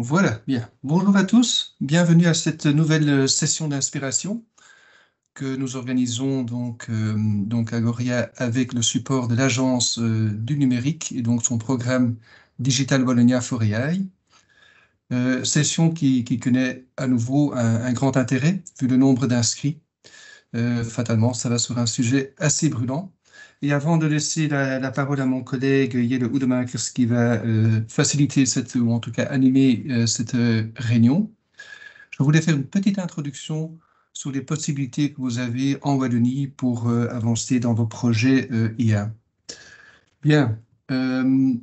Voilà, bien. Bonjour à tous, bienvenue à cette nouvelle session d'inspiration que nous organisons donc à Goria avec le support de l'Agence du numérique et donc son programme Digital Bologna for AI. Session qui connaît à nouveau un grand intérêt vu le nombre d'inscrits. Fatalement, ça va sur un sujet assez brûlant. Et avant de laisser la parole à mon collègue Jelle Oudemakers qui va faciliter ou en tout cas animer cette réunion, je voulais faire une petite introduction sur les possibilités que vous avez en Wallonie pour avancer dans vos projets IA. Bien, euh,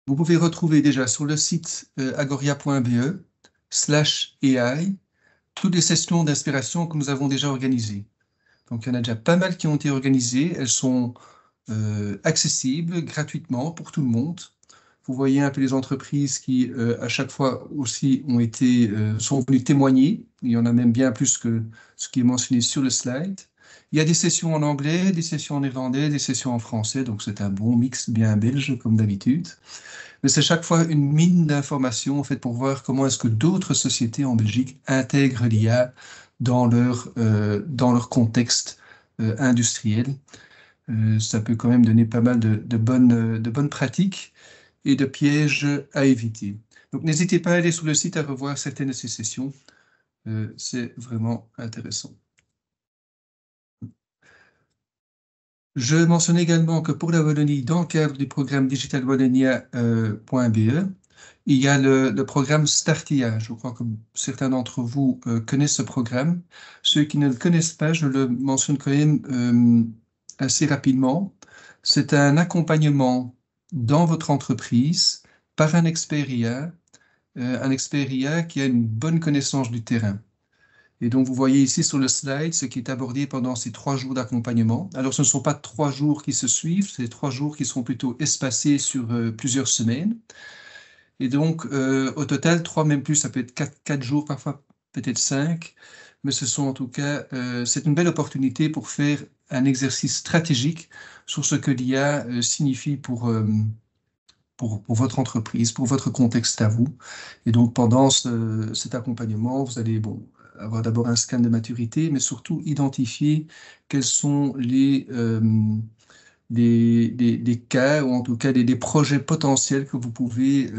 vous pouvez retrouver déjà sur le site agoria.be/AI toutes les sessions d'inspiration que nous avons déjà organisées. Donc, il y en a déjà pas mal qui ont été organisées. Elles sont accessibles gratuitement pour tout le monde. Vous voyez un peu les entreprises qui, à chaque fois aussi, sont venues témoigner. Il y en a même bien plus que ce qui est mentionné sur le slide. Il y a des sessions en anglais, des sessions en néerlandais, des sessions en français. Donc, c'est un bon mix bien belge, comme d'habitude. Mais c'est chaque fois une mine d'informations en fait, pour voir comment est-ce que d'autres sociétés en Belgique intègrent l'IA dans leur contexte industriel. Ça peut quand même donner pas mal de bonnes pratiques et de pièges à éviter. Donc n'hésitez pas à aller sur le site à revoir certaines de ces sessions. C'est vraiment intéressant. Je mentionne également que pour la Wallonie, dans le cadre du programme digitalwallonia.be, il y a le programme Startia. Je crois que certains d'entre vous connaissent ce programme. Ceux qui ne le connaissent pas, je le mentionne quand même assez rapidement. C'est un accompagnement dans votre entreprise par un expert IA qui a une bonne connaissance du terrain. Et donc, vous voyez ici sur le slide ce qui est abordé pendant ces 3 jours d'accompagnement. Alors, ce ne sont pas 3 jours qui se suivent, c'est 3 jours qui sont plutôt espacés sur plusieurs semaines. Et donc, au total, 3, même plus, ça peut être 4 jours, parfois peut-être 5. Mais ce sont en tout cas, c'est une belle opportunité pour faire un exercice stratégique sur ce que l'IA signifie pour votre entreprise, pour votre contexte à vous. Et donc, pendant cet accompagnement, vous allez avoir d'abord un scan de maturité, mais surtout identifier quels sont les cas, ou en tout cas des projets potentiels que vous pouvez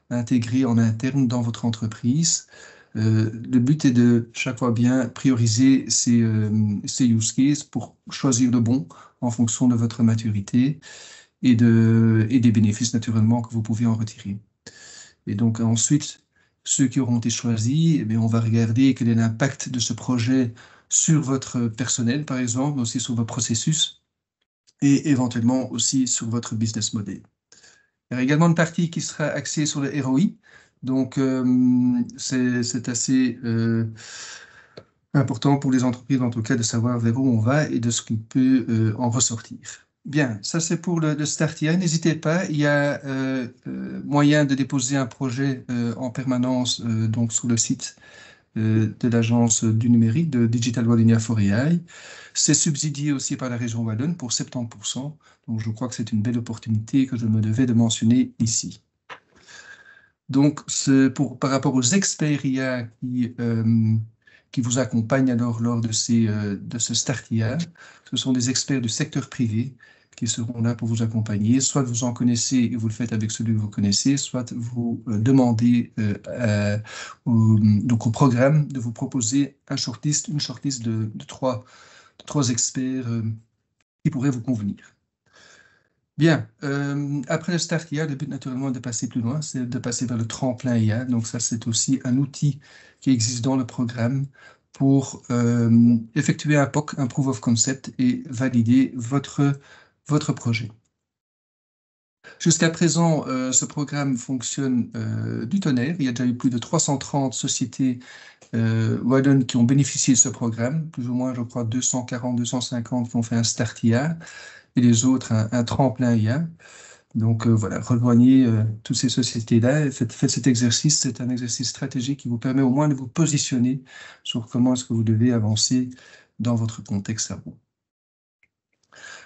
intégrer en interne dans votre entreprise. Le but est de chaque fois bien prioriser ces use cases pour choisir le bon en fonction de votre maturité et des bénéfices naturellement que vous pouvez en retirer. Et donc ensuite, ceux qui auront été choisis, eh bien, on va regarder quel est l'impact de ce projet sur votre personnel, par exemple, mais aussi sur vos processus et éventuellement aussi sur votre business model. Il y aura également une partie qui sera axée sur le ROI. Donc, c'est assez important pour les entreprises, en tout cas, de savoir vers où on va et de ce qui peut en ressortir. Bien, ça c'est pour le Startia. N'hésitez pas, il y a moyen de déposer un projet en permanence donc sur le site de l'agence du numérique de Digital Wallonia for AI. C'est subsidié aussi par la région Wallonne pour 70%. Donc je crois que c'est une belle opportunité que je me devais de mentionner ici. Donc par rapport aux experts IA qui vous accompagnent alors lors de ce Start IA, ce sont des experts du secteur privé qui seront là pour vous accompagner. Soit vous en connaissez et vous le faites avec celui que vous connaissez, soit vous demandez donc au programme de vous proposer une shortlist de trois experts qui pourraient vous convenir. Bien, après le Start IA, le but naturellement est de passer plus loin, c'est de passer vers le tremplin IA. Donc ça, c'est aussi un outil qui existe dans le programme pour effectuer un POC, un Proof of Concept, et valider votre projet. Jusqu'à présent, ce programme fonctionne du tonnerre. Il y a déjà eu plus de 330 sociétés wallonnes qui ont bénéficié de ce programme, plus ou moins, je crois, 240, 250 qui ont fait un Start IA, et les autres un tremplin IA. Donc voilà, rejoignez toutes ces sociétés-là, faites cet exercice. C'est un exercice stratégique qui vous permet au moins de vous positionner sur comment est-ce que vous devez avancer dans votre contexte à vous.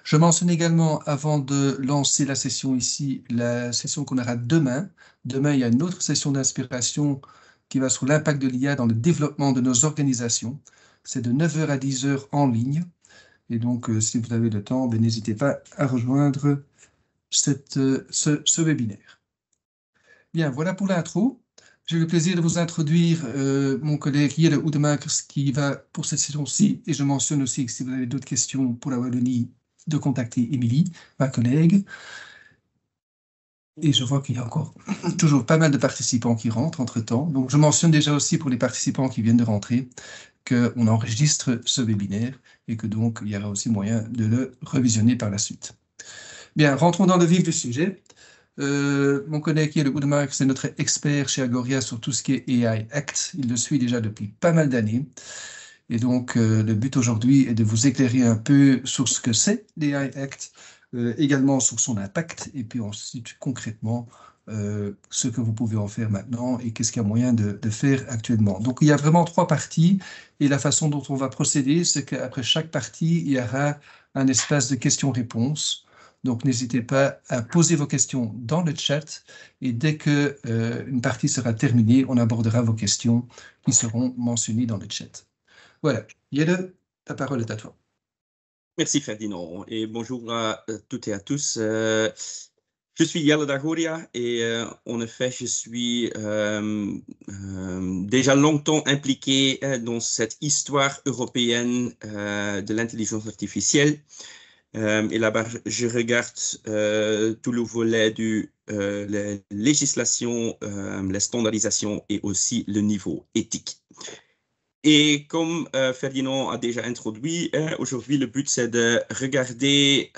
Je mentionne également, avant de lancer la session ici, la session qu'on aura demain. Demain, il y a une autre session d'inspiration qui va sur l'impact de l'IA dans le développement de nos organisations. C'est de 9 h à 10 h en ligne. Et donc, si vous avez le temps, n'hésitez pas à rejoindre ce webinaire. Bien, voilà pour l'intro. J'ai le plaisir de vous introduire mon collègue Jelle Oudemakers qui va pour cette session-ci, et je mentionne aussi que si vous avez d'autres questions pour la Wallonie, de contacter Émilie, ma collègue. Et je vois qu'il y a encore toujours pas mal de participants qui rentrent entre-temps. Donc, je mentionne déjà aussi pour les participants qui viennent de rentrer qu'on enregistre ce webinaire et que donc il y aura aussi moyen de le revisionner par la suite. Bien, rentrons dans le vif du sujet. Mon collègue Jelle Oudemakers, c'est notre expert chez Agoria sur tout ce qui est AI Act. Il le suit déjà depuis pas mal d'années. Et donc, le but aujourd'hui est de vous éclairer un peu sur ce que c'est l'AI Act, également sur son impact, et puis ensuite, concrètement, ce que vous pouvez en faire maintenant et qu'est-ce qu'il y a moyen de faire actuellement. Donc, il y a vraiment 3 parties, et la façon dont on va procéder, c'est qu'après chaque partie, il y aura un espace de questions-réponses. Donc, n'hésitez pas à poser vos questions dans le chat, et dès que une partie sera terminée, on abordera vos questions qui seront mentionnées dans le chat. Voilà, Jelle, ta parole est à toi. Merci Ferdinand et bonjour à toutes et à tous. Je suis Jelle d'Agoria et en effet, je suis déjà longtemps impliqué dans cette histoire européenne de l'intelligence artificielle. Et là-bas, je regarde tout le volet de la législation, la standardisation et aussi le niveau éthique. Et comme Ferdinand a déjà introduit, aujourd'hui, le but, c'est de regarder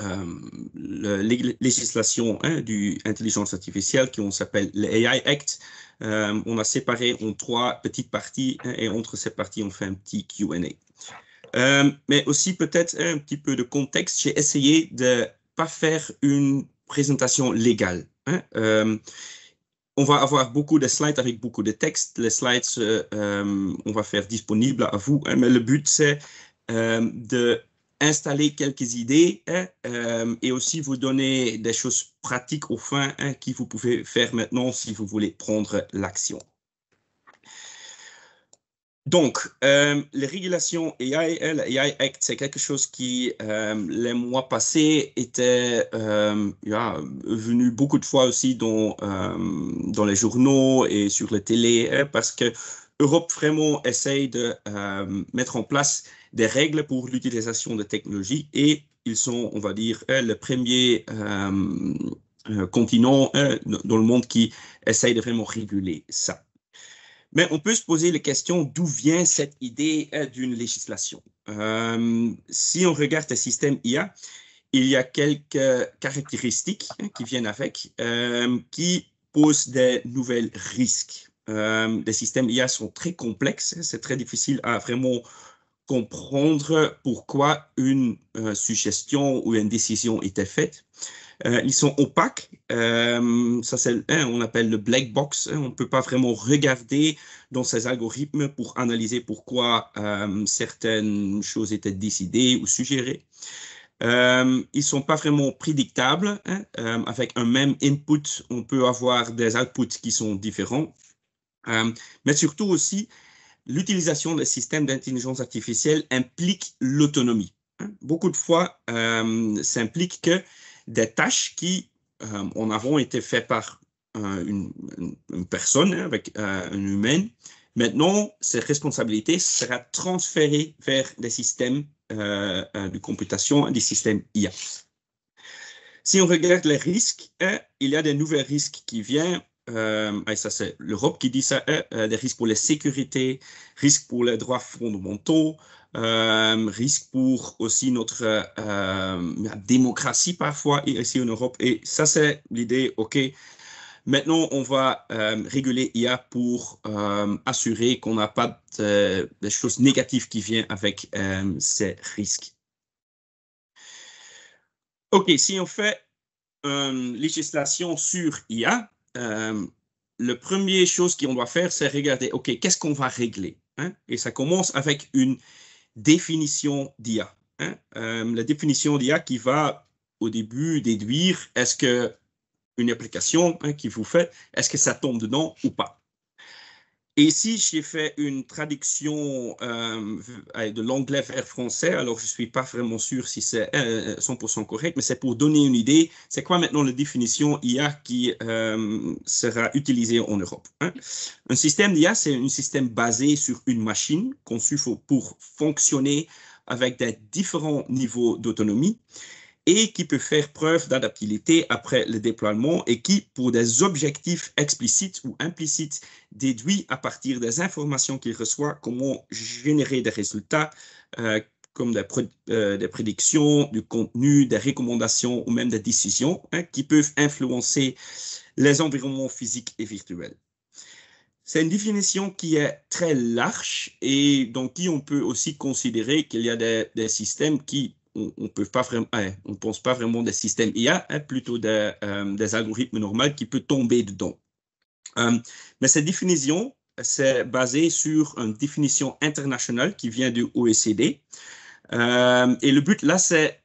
la législation de l'intelligence artificielle qui on s'appelle l'AI Act. On a séparé en 3 petites parties et entre ces parties, on fait un petit Q&A. Mais aussi peut-être un petit peu de contexte. J'ai essayé de ne pas faire une présentation légale. On va avoir beaucoup de slides avec beaucoup de textes. Les slides, on va faire disponibles à vous. Mais le but, c'est d'installer quelques idées et aussi vous donner des choses pratiques au fin que vous pouvez faire maintenant si vous voulez prendre l'action. Donc, les régulations AI, l'AI Act, c'est quelque chose qui, les mois passés, était venu beaucoup de fois aussi dans les journaux et sur la télé, parce que l'Europe vraiment essaye de mettre en place des règles pour l'utilisation de technologies et ils sont, on va dire, le premier continent dans le monde qui essaye de vraiment réguler ça. Mais on peut se poser la question d'où vient cette idée d'une législation. Si on regarde le système IA, il y a quelques caractéristiques qui viennent avec, qui posent des nouveaux risques. Les systèmes IA sont très complexes, c'est très difficile à vraiment comprendre pourquoi une suggestion ou une décision était faite. Ils sont opaques, ça c'est on appelle le black box, on ne peut pas vraiment regarder dans ces algorithmes pour analyser pourquoi certaines choses étaient décidées ou suggérées. Ils ne sont pas vraiment prédictables, avec un même input, on peut avoir des outputs qui sont différents, mais surtout aussi, l'utilisation des systèmes d'intelligence artificielle implique l'autonomie. Beaucoup de fois, ça implique que des tâches qui en avant étaient faites par une personne, avec une humaine, maintenant, ces responsabilités seront transférées vers des systèmes de computation, des systèmes IA. Si on regarde les risques, il y a des nouveaux risques qui viennent. Et ça, c'est l'Europe qui dit ça, des risques pour la sécurité, risques pour les droits fondamentaux, risques pour aussi notre démocratie parfois ici en Europe. Et ça, c'est l'idée, OK, maintenant, on va réguler IA pour assurer qu'on n'a pas des choses négatives qui viennent avec ces risques. OK, si on fait une législation sur IA, la première chose qu'on doit faire, c'est regarder, OK, qu'est-ce qu'on va régler, hein? Et ça commence avec une définition d'IA. hein, la définition d'IA qui va au début déduire est-ce que une application qui vous fait, est-ce que ça tombe dedans ou pas. Et ici, j'ai fait une traduction de l'anglais vers français. Alors, je ne suis pas vraiment sûr si c'est 100% correct, mais c'est pour donner une idée. C'est quoi maintenant la définition IA qui sera utilisée en Europe, hein? Un système d'IA, c'est un système basé sur une machine conçue pour fonctionner avec des différents niveaux d'autonomie et qui peut faire preuve d'adaptabilité après le déploiement et qui, pour des objectifs explicites ou implicites, déduit à partir des informations qu'il reçoit comment générer des résultats comme des prédictions, du contenu, des recommandations ou même des décisions qui peuvent influencer les environnements physiques et virtuels. C'est une définition qui est très large et dans qui on peut aussi considérer qu'il y a des systèmes qui on ne pense pas vraiment des systèmes IA, plutôt des algorithmes normaux qui peuvent tomber dedans. Mais cette définition, c'est basé sur une définition internationale qui vient du OECD. Et le but là, c'est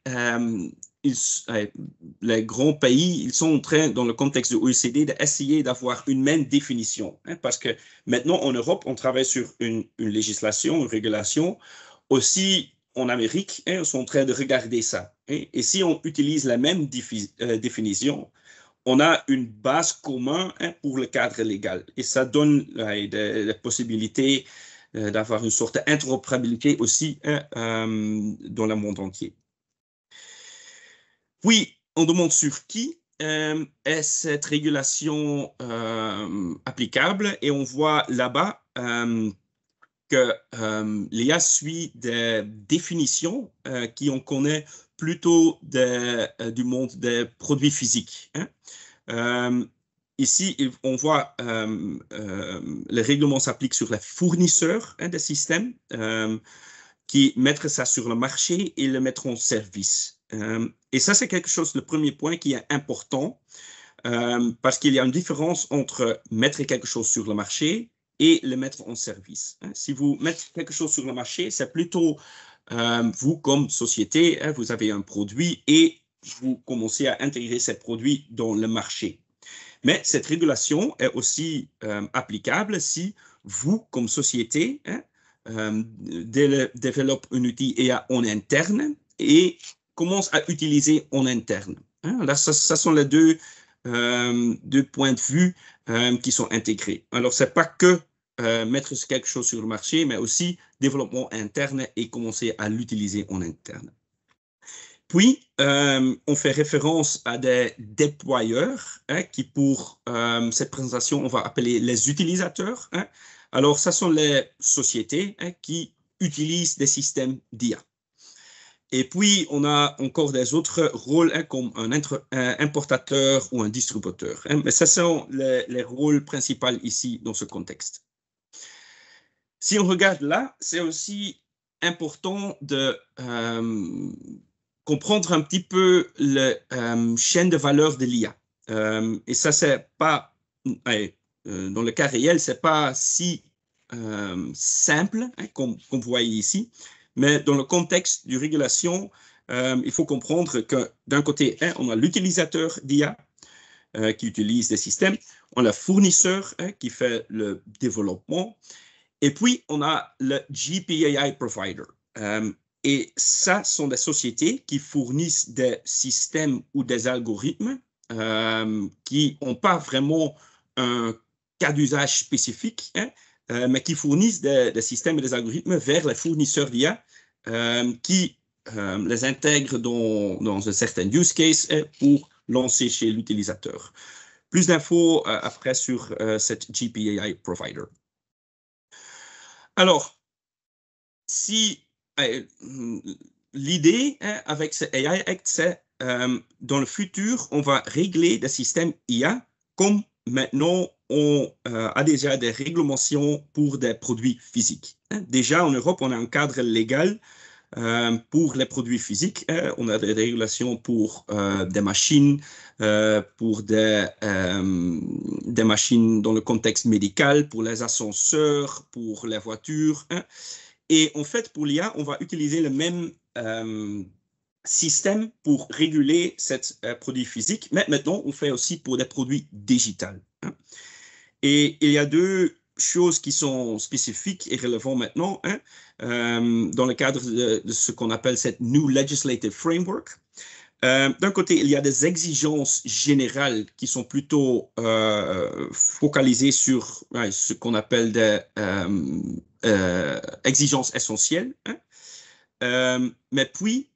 les grands pays, ils sont en train, dans le contexte de l'OECD, d'essayer d'avoir une même définition. Parce que maintenant, en Europe, on travaille sur une législation, une régulation. Aussi, en Amérique, ils sont en train de regarder ça. Et si on utilise la même définition, on a une base commune pour le cadre légal. Et ça donne des possibilités d'avoir une sorte d'interopérabilité aussi dans le monde entier. Puis, on demande sur qui est cette régulation applicable. Et on voit là-bas que l'IA suit des définitions qui on connaît plutôt du monde des produits physiques. Ici, on voit le règlement s'applique sur les fournisseurs des systèmes qui mettent ça sur le marché et le mettre en service. Et ça, c'est quelque chose, le premier point qui est important parce qu'il y a une différence entre mettre quelque chose sur le marché et le mettre en service. Si vous mettez quelque chose sur le marché, c'est plutôt vous, comme société, vous avez un produit et vous commencez à intégrer ce produit dans le marché. Mais cette régulation est aussi applicable si vous, comme société, développez un outil IA en interne et commence à utiliser en interne. Là, ça sont les deux points de vue qui sont intégrés. Alors, ce n'est pas que mettre quelque chose sur le marché, mais aussi développement interne et commencer à l'utiliser en interne. Puis, on fait référence à des déployeurs qui, pour cette présentation, on va appeler les utilisateurs. Alors, ce sont les sociétés qui utilisent des systèmes d'IA. Et puis, on a encore des autres rôles comme un importateur ou un distributeur. Mais ce sont les rôles principaux ici dans ce contexte. Si on regarde là, c'est aussi important de comprendre un petit peu la chaîne de valeur de l'IA. Et ça, c'est pas, dans le cas réel, c'est pas si simple comme vous voyez ici, mais dans le contexte de régulation, il faut comprendre que d'un côté, on a l'utilisateur d'IA qui utilise des systèmes, on a le fournisseur qui fait le développement, et puis on a le GPAI provider. Et ça sont des sociétés qui fournissent des systèmes ou des algorithmes qui n'ont pas vraiment un cas d'usage spécifique, mais qui fournissent des systèmes et des algorithmes vers les fournisseurs d'IA qui les intègrent dans un certain use case pour lancer chez l'utilisateur. Plus d'infos après sur cette GPAI provider. Alors, si l'idée avec ce AI Act, c'est dans le futur, on va régler des systèmes IA comme maintenant on a déjà des réglementations pour des produits physiques. Déjà en Europe, on a un cadre légal pour les produits physiques. On a des régulations pour des machines, pour des machines dans le contexte médical, pour les ascenseurs, pour les voitures. Et en fait, pour l'IA, on va utiliser le même système pour réguler ces produits physiques, mais maintenant, on fait aussi pour des produits digitaux. Hein. Et il y a deux choses qui sont spécifiques et relevantes maintenant dans le cadre de ce qu'on appelle cette New Legislative Framework. D'un côté, il y a des exigences générales qui sont plutôt focalisées sur ce qu'on appelle des exigences essentielles. Hein. Mais puis,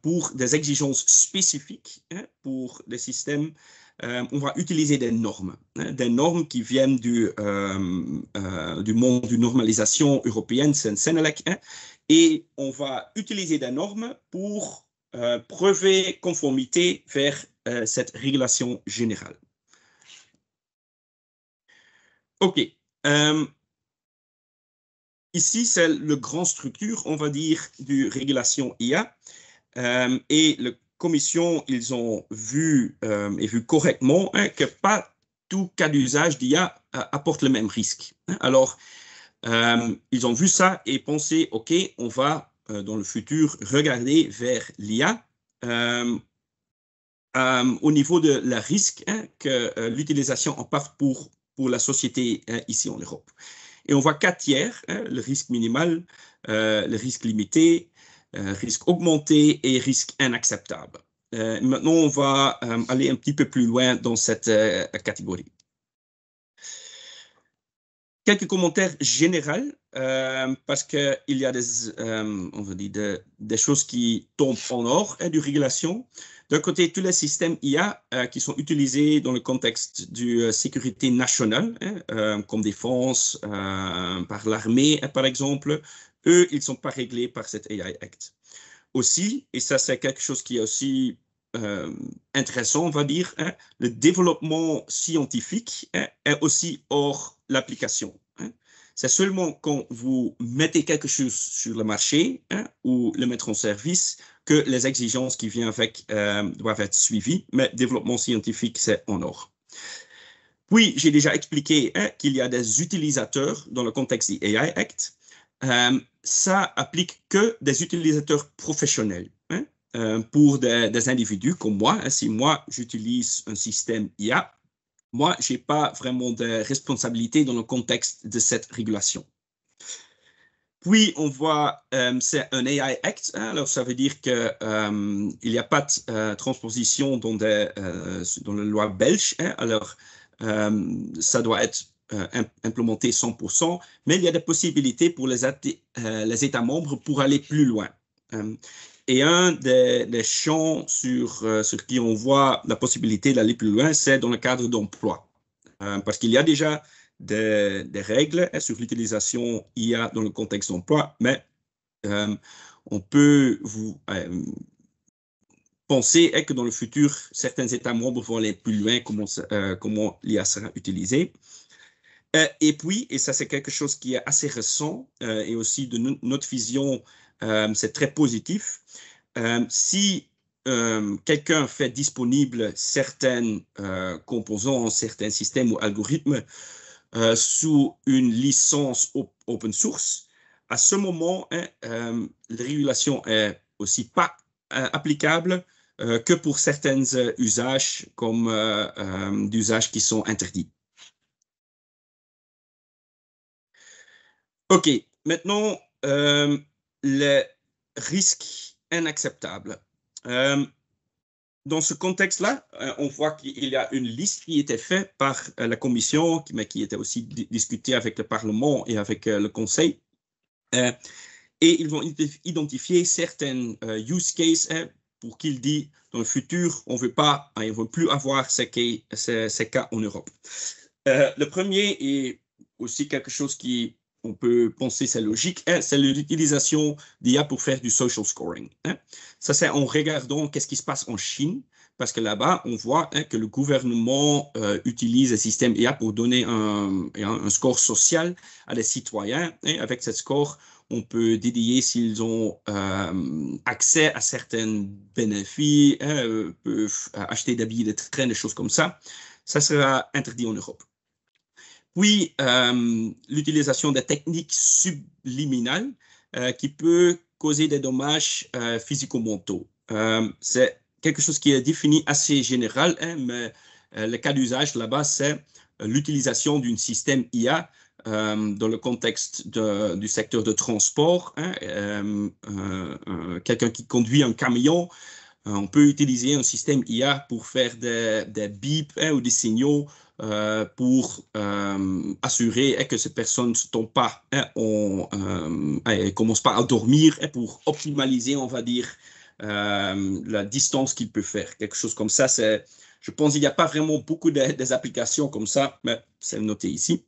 pour des exigences spécifiques pour des systèmes, on va utiliser des normes qui viennent du monde de normalisation européenne, Senelec, et on va utiliser des normes pour prouver conformité vers cette régulation générale. OK. Ici, c'est le grand structure, on va dire, du régulation IA. Et la commission, ils ont vu, et vu correctement que pas tout cas d'usage d'IA apporte le même risque. Alors, ils ont vu ça et pensé, OK, on va dans le futur regarder vers l'IA au niveau de la risque que l'utilisation en part pour la société ici en Europe. Et on voit 4 tiers, le risque minimal, le risque limité, risque augmenté et risque inacceptable. Maintenant, on va aller un petit peu plus loin dans cette catégorie. Quelques commentaires généraux, parce qu'il y a on va dire des choses qui tombent en or du régulation. D'un côté, tous les systèmes IA qui sont utilisés dans le contexte de sécurité nationale, comme défense, par l'armée, par exemple, eux, ils ne sont pas réglés par cet AI Act. Aussi, et ça c'est quelque chose qui est aussi intéressant, on va dire, le développement scientifique est aussi hors l'application. C'est seulement quand vous mettez quelque chose sur le marché ou le mettre en service que les exigences qui viennent avec doivent être suivies, mais développement scientifique, c'est en or. Puis, j'ai déjà expliqué qu'il y a des utilisateurs dans le contexte du AI Act. Ça applique que des utilisateurs professionnels. Pour des individus comme moi, si moi j'utilise un système IA, moi je n'ai pas vraiment de responsabilité dans le contexte de cette régulation. Puis on voit, c'est un AI Act, alors ça veut dire qu'il n'y a pas de transposition dans la loi belge, alors ça doit être implémenté 100%, mais il y a des possibilités pour les États membres pour aller plus loin. Et un des champs sur qui on voit la possibilité d'aller plus loin, c'est dans le cadre d'emploi. Parce qu'il y a déjà des règles sur l'utilisation IA dans le contexte d'emploi, mais on peut penser que dans le futur, certains États membres vont aller plus loin, comment l'IA sera utilisée. Et puis, et ça c'est quelque chose qui est assez récent, et aussi de notre vision, c'est très positif. Si quelqu'un fait disponible certains composants, certains systèmes ou algorithmes sous une licence open source, à ce moment, la régulation est aussi pas applicable que pour certains usages comme d'usages qui sont interdits. OK, maintenant, les risques inacceptables. Dans ce contexte-là, on voit qu'il y a une liste qui était faite par la Commission, mais qui était aussi discutée avec le Parlement et avec le Conseil. Et ils vont identifier certains use cases pour qu'ils disent dans le futur, on ne veut plus avoir ces cas en Europe. Le premier est aussi quelque chose qui on peut penser c'est logique, c'est l'utilisation d'IA pour faire du social scoring. Ça, c'est en regardant qu'est-ce qui se passe en Chine, parce que là-bas, on voit que le gouvernement utilise un système IA pour donner un score social à des citoyens. Avec ce score, on peut dédier s'ils ont accès à certains bénéfices, peuvent acheter des billets de train, des choses comme ça. Ça sera interdit en Europe. Puis, l'utilisation des techniques subliminales qui peut causer des dommages physico-mentaux. C'est quelque chose qui est défini assez général, hein, mais le cas d'usage là-bas, c'est l'utilisation d'un système IA dans le contexte du secteur de transport. Hein, quelqu'un qui conduit un camion, on peut utiliser un système IA pour faire des bips, hein, ou des signaux pour assurer que cette personne ne se tombe pas, hein, ne commence pas à dormir, hein, pour optimaliser, on va dire, la distance qu'il peut faire. Quelque chose comme ça, je pense qu'il n'y a pas vraiment beaucoup des applications comme ça, mais c'est noté ici.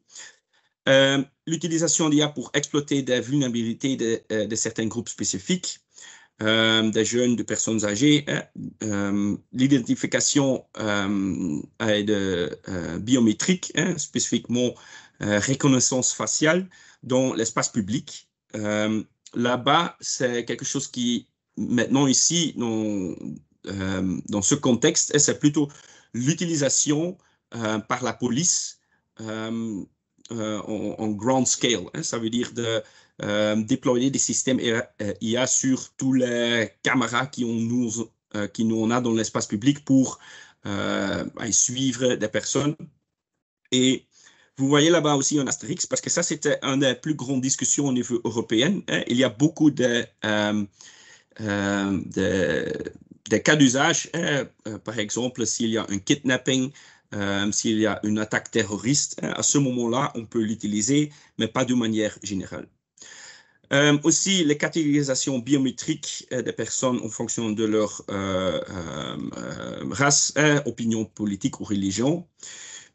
L'utilisation d'IA pour exploiter des vulnérabilités de certains groupes spécifiques, des jeunes, de personnes âgées, l'identification biométrique, hein, spécifiquement reconnaissance faciale dans l'espace public. Là-bas, c'est quelque chose qui, maintenant ici, dans ce contexte, c'est plutôt l'utilisation par la police en grand scale, hein, ça veut dire de déployer des systèmes IA sur tous les caméras qui nous on a dans l'espace public pour suivre des personnes. Et vous voyez là-bas aussi un astérix, parce que ça, c'était une des plus grandes discussions au niveau européen. Hein. Il y a beaucoup de cas d'usage, hein. Par exemple, s'il y a un kidnapping, s'il y a une attaque terroriste, hein, à ce moment-là, on peut l'utiliser, mais pas de manière générale. Aussi, les catégorisations biométriques des personnes en fonction de leur race, opinion politique ou religion.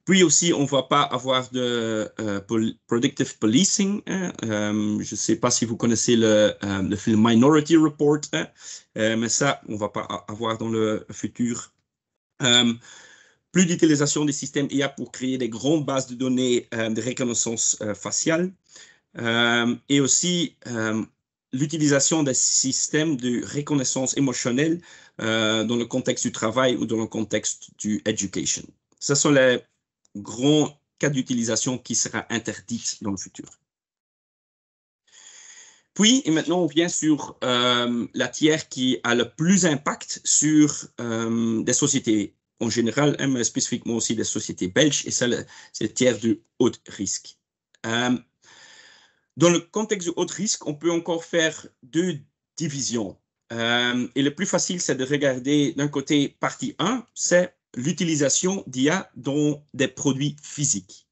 Puis aussi, on ne va pas avoir de predictive policing. Hein. Je ne sais pas si vous connaissez le film Minority Report, hein, mais ça, on ne va pas avoir dans le futur. Plus d'utilisation des systèmes IA pour créer des grandes bases de données de reconnaissance faciale. Et aussi l'utilisation des systèmes de reconnaissance émotionnelle dans le contexte du travail ou dans le contexte du education. Ce sont les grands cas d'utilisation qui sera interdite dans le futur. Puis, et maintenant, on vient sur la tiers qui a le plus d'impact sur des sociétés en général, mais spécifiquement aussi des sociétés belges, et c'est le tiers de haut risque. Dans le contexte de haut risque, on peut encore faire deux divisions. Et le plus facile, c'est de regarder d'un côté, partie 1, c'est l'utilisation d'IA dans des produits physiques.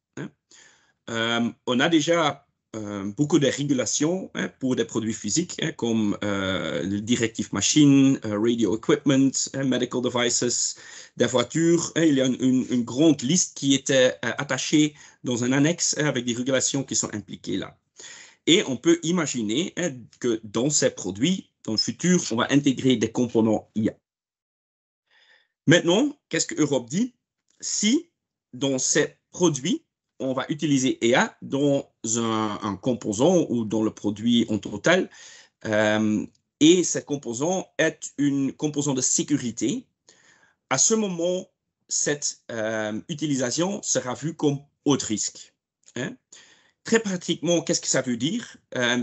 On a déjà beaucoup de régulations, hein, pour des produits physiques, hein, comme le directive machine, radio equipment, medical devices, des voitures. Il y a une grande liste qui était attachée dans un annexe, avec des régulations qui sont impliquées là. Et on peut imaginer, hein, que dans ces produits, dans le futur, on va intégrer des composants IA. Maintenant, qu'est-ce que Europe dit? Si dans ces produits, on va utiliser IA dans un composant ou dans le produit en total, et ce composant est une composant de sécurité, à ce moment, cette utilisation sera vue comme haut risque. Hein? Très pratiquement, qu'est-ce que ça veut dire?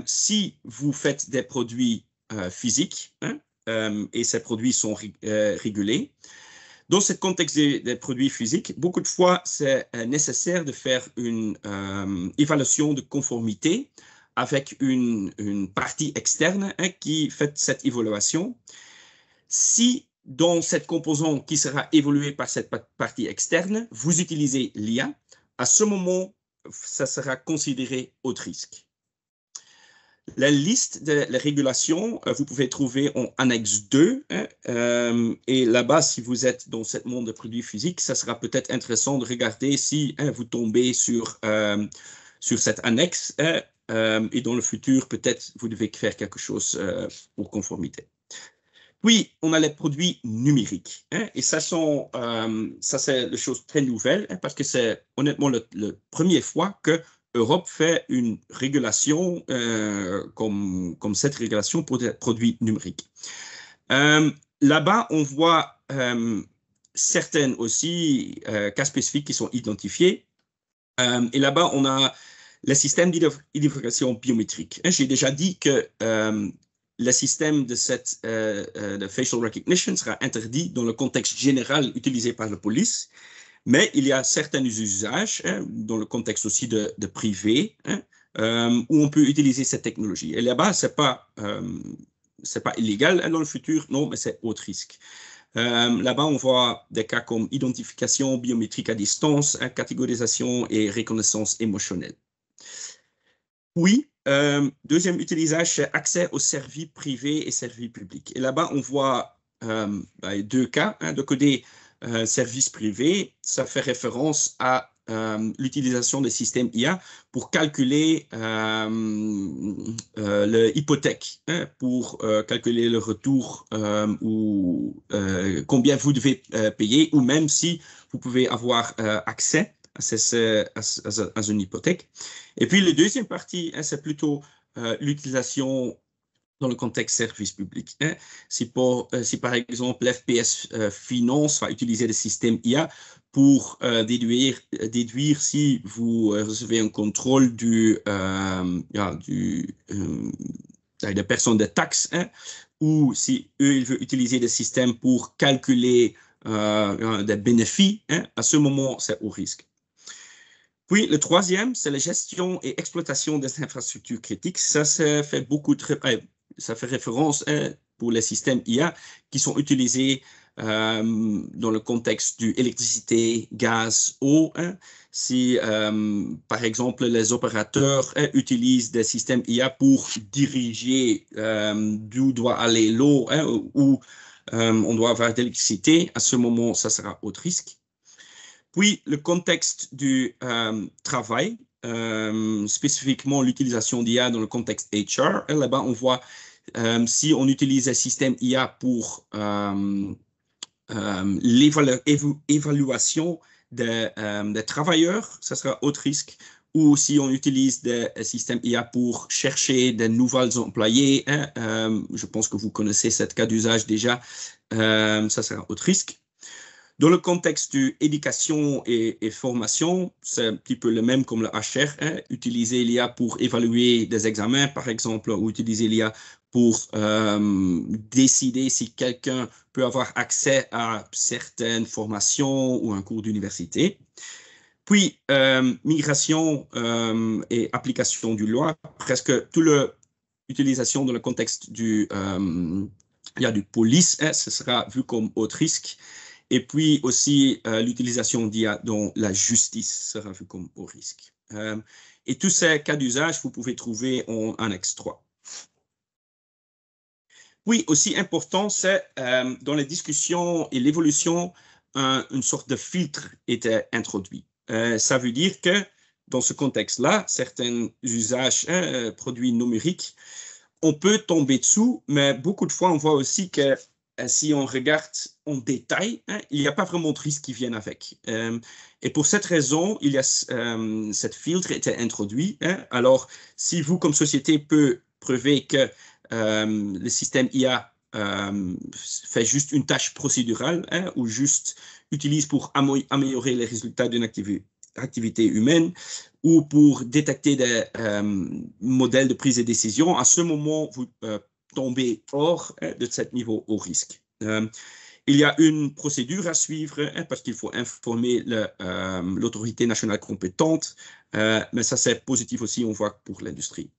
Si vous faites des produits physiques, hein, et ces produits sont régulés, dans ce contexte des produits physiques, beaucoup de fois, c'est nécessaire de faire une évaluation de conformité avec une partie externe, hein, qui fait cette évaluation. Si dans cette composante qui sera évaluée par cette partie externe, vous utilisez l'IA, à ce moment, ça sera considéré haut risque. La liste de la régulation, vous pouvez trouver en annexe 2. Hein, et là-bas, si vous êtes dans ce monde de produits physiques, ça sera peut-être intéressant de regarder si, hein, vous tombez sur cette annexe. Hein, et dans le futur, peut-être vous devez faire quelque chose pour conformité. Puis, on a les produits numériques. Hein, et ça, c'est des choses très nouvelles, hein, parce que c'est honnêtement la première fois que Europe fait une régulation comme cette régulation pour des produits numériques. Là-bas, on voit certaines aussi cas spécifiques qui sont identifiés. Et là-bas, on a le système d'identification biométrique. J'ai déjà dit que le système de facial recognition sera interdit dans le contexte général utilisé par la police, mais il y a certains usages, dans le contexte aussi de privé, où on peut utiliser cette technologie. Et là-bas, c'est pas illégal dans le futur, non, mais c'est haut risque. Là-bas, on voit des cas comme identification biométrique à distance, catégorisation et reconnaissance émotionnelle. Oui, deuxième utilisage, c'est accès aux services privés et services publics. Et là-bas, on voit deux cas. De côté services privés, ça fait référence à l'utilisation des systèmes IA pour calculer l'hypothèque, pour calculer le retour ou combien vous devez payer, ou même si vous pouvez avoir accès à une hypothèque. Et puis, la deuxième partie, c'est plutôt l'utilisation dans le contexte service public. Si par exemple, l'FPS Finance va utiliser des systèmes IA pour déduire si vous recevez un contrôle des personnes de taxes, ou si eux, ils veulent utiliser des systèmes pour calculer des bénéfices, à ce moment, c'est au risque. Puis, le troisième, c'est la gestion et exploitation des infrastructures critiques. Ça fait référence pour les systèmes IA qui sont utilisés dans le contexte de l'électricité, gaz, eau. Si, par exemple, les opérateurs utilisent des systèmes IA pour diriger d'où doit aller l'eau, où on doit avoir de l'électricité, à ce moment, ça sera haut risque. Puis, le contexte du travail, spécifiquement l'utilisation d'IA dans le contexte HR. Là-bas, on voit si on utilise un système IA pour l'évaluation des travailleurs, ça sera haut risque. Ou si on utilise des systèmes IA pour chercher de nouveaux employés, je pense que vous connaissez ce cas d'usage déjà, ça sera haut risque. Dans le contexte de éducation et formation, c'est un petit peu le même comme le HR. Utiliser l'IA pour évaluer des examens, par exemple, ou utiliser l'IA pour décider si quelqu'un peut avoir accès à certaines formations ou un cours d'université. Puis, migration et application du loi, presque toute l'utilisation dans le contexte du police, ce sera vu comme haut risque. Et puis aussi, l'utilisation d'IA dans la justice sera vue comme haut risque. Et tous ces cas d'usage, vous pouvez trouver en annexe 3. Puis, aussi important, c'est dans les discussions et l'évolution, une sorte de filtre était introduit. Ça veut dire que dans ce contexte-là, certains usages produits numériques, on peut tomber dessous, mais beaucoup de fois, on voit aussi que si on regarde en détail, il n'y a pas vraiment de risques qui viennent avec. Et pour cette raison, il y a cette filtre était introduit. Alors, si vous, comme société, peut prouver que le système IA fait juste une tâche procédurale ou juste utilise pour améliorer les résultats d'une activité humaine ou pour détecter des modèles de prise de décision, à ce moment, vous tomber hors de ce niveau au risque. Il y a une procédure à suivre parce qu'il faut informer l'autorité nationale compétente, mais ça c'est positif aussi, on voit pour l'industrie.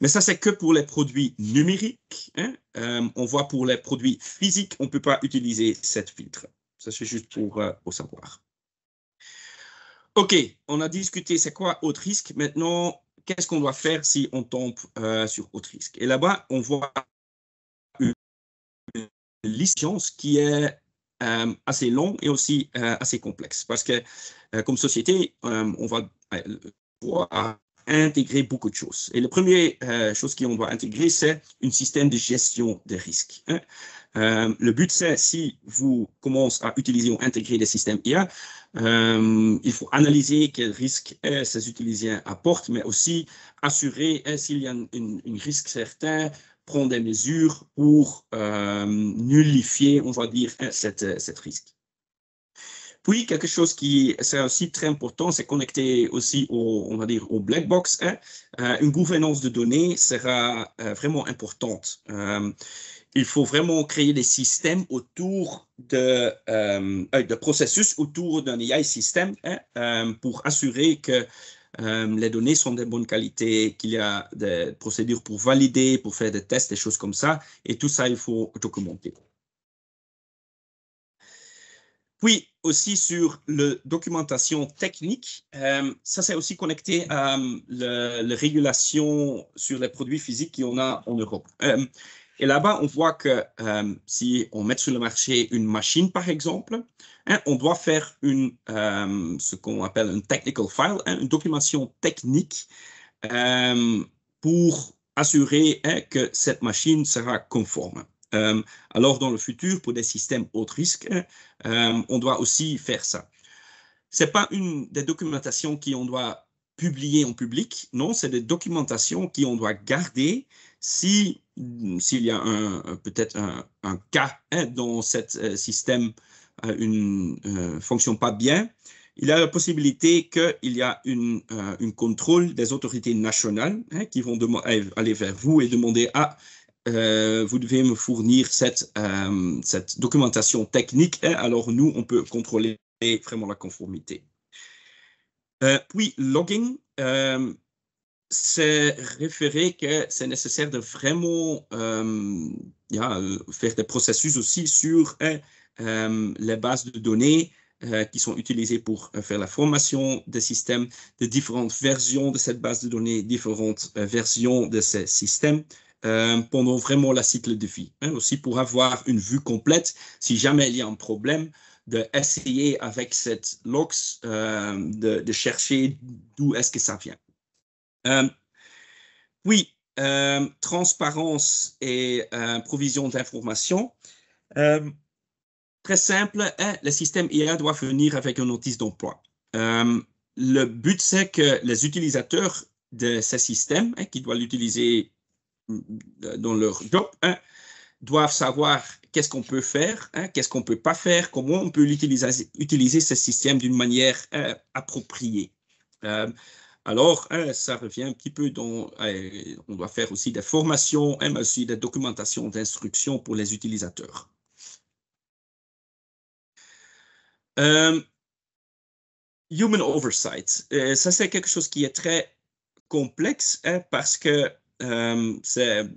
Mais ça c'est que pour les produits numériques. On voit pour les produits physiques, on ne peut pas utiliser cette filtre. Ça c'est juste pour savoir. OK, on a discuté c'est quoi haut risque. Maintenant, qu'est-ce qu'on doit faire si on tombe sur haut risque? Et là-bas, on voit une liste qui est assez longue et aussi assez complexe. Parce que comme société, on va intégrer beaucoup de choses. Et la première chose qu'on doit intégrer, c'est un système de gestion des risques. Le but, c'est si vous commencez à utiliser ou intégrer des systèmes IA, il faut analyser quels risques ces utilisateurs apportent, mais aussi assurer s'il y a un risque certain, prendre des mesures pour nullifier, on va dire, cette risque. Puis, quelque chose qui est aussi très important, c'est connecter aussi on va dire, au black box. Une gouvernance de données sera vraiment importante. Il faut vraiment créer des systèmes autour de processus autour d'un AI système pour assurer que les données sont de bonne qualité, qu'il y a des procédures pour valider, pour faire des tests, des choses comme ça. Et tout ça, il faut documenter. Puis aussi sur la documentation technique, ça c'est aussi connecté à la régulation sur les produits physiques qu'on a en Europe. Et là-bas, on voit que si on met sur le marché une machine, par exemple, on doit faire ce qu'on appelle un technical file, une documentation technique pour assurer que cette machine sera conforme. Alors, dans le futur, pour des systèmes haut risque, on doit aussi faire ça. Ce n'est pas une des documentations qu'on doit publier en public, non, c'est des documentations qu'on doit garder s'il y a peut-être un cas dans ce système ne fonctionne pas bien. Il y a la possibilité qu'il y a un contrôle des autorités nationales qui vont aller vers vous et demander vous devez me fournir cette documentation technique. Alors, nous, on peut contrôler vraiment la conformité. Puis, logging, c'est référé que c'est nécessaire de vraiment faire des processus aussi sur les bases de données qui sont utilisées pour faire la formation des systèmes, de différentes versions de cette base de données, différentes versions de ces systèmes. Pendant vraiment la cycle de vie. Aussi pour avoir une vue complète, si jamais il y a un problème, d'essayer avec cette logs de chercher d'où est-ce que ça vient. Oui, transparence et provision d'informations. Très simple, le système IA doit venir avec une notice d'emploi. Le but, c'est que les utilisateurs de ce système, qui doivent l'utiliser dans leur job, doivent savoir qu'est-ce qu'on peut faire, qu'est-ce qu'on ne peut pas faire, comment on peut utiliser ce système d'une manière appropriée. Alors, ça revient un petit peu dans... on doit faire aussi des formations, mais aussi des documentations d'instructions pour les utilisateurs. Human oversight. Ça, c'est quelque chose qui est très complexe parce que c'est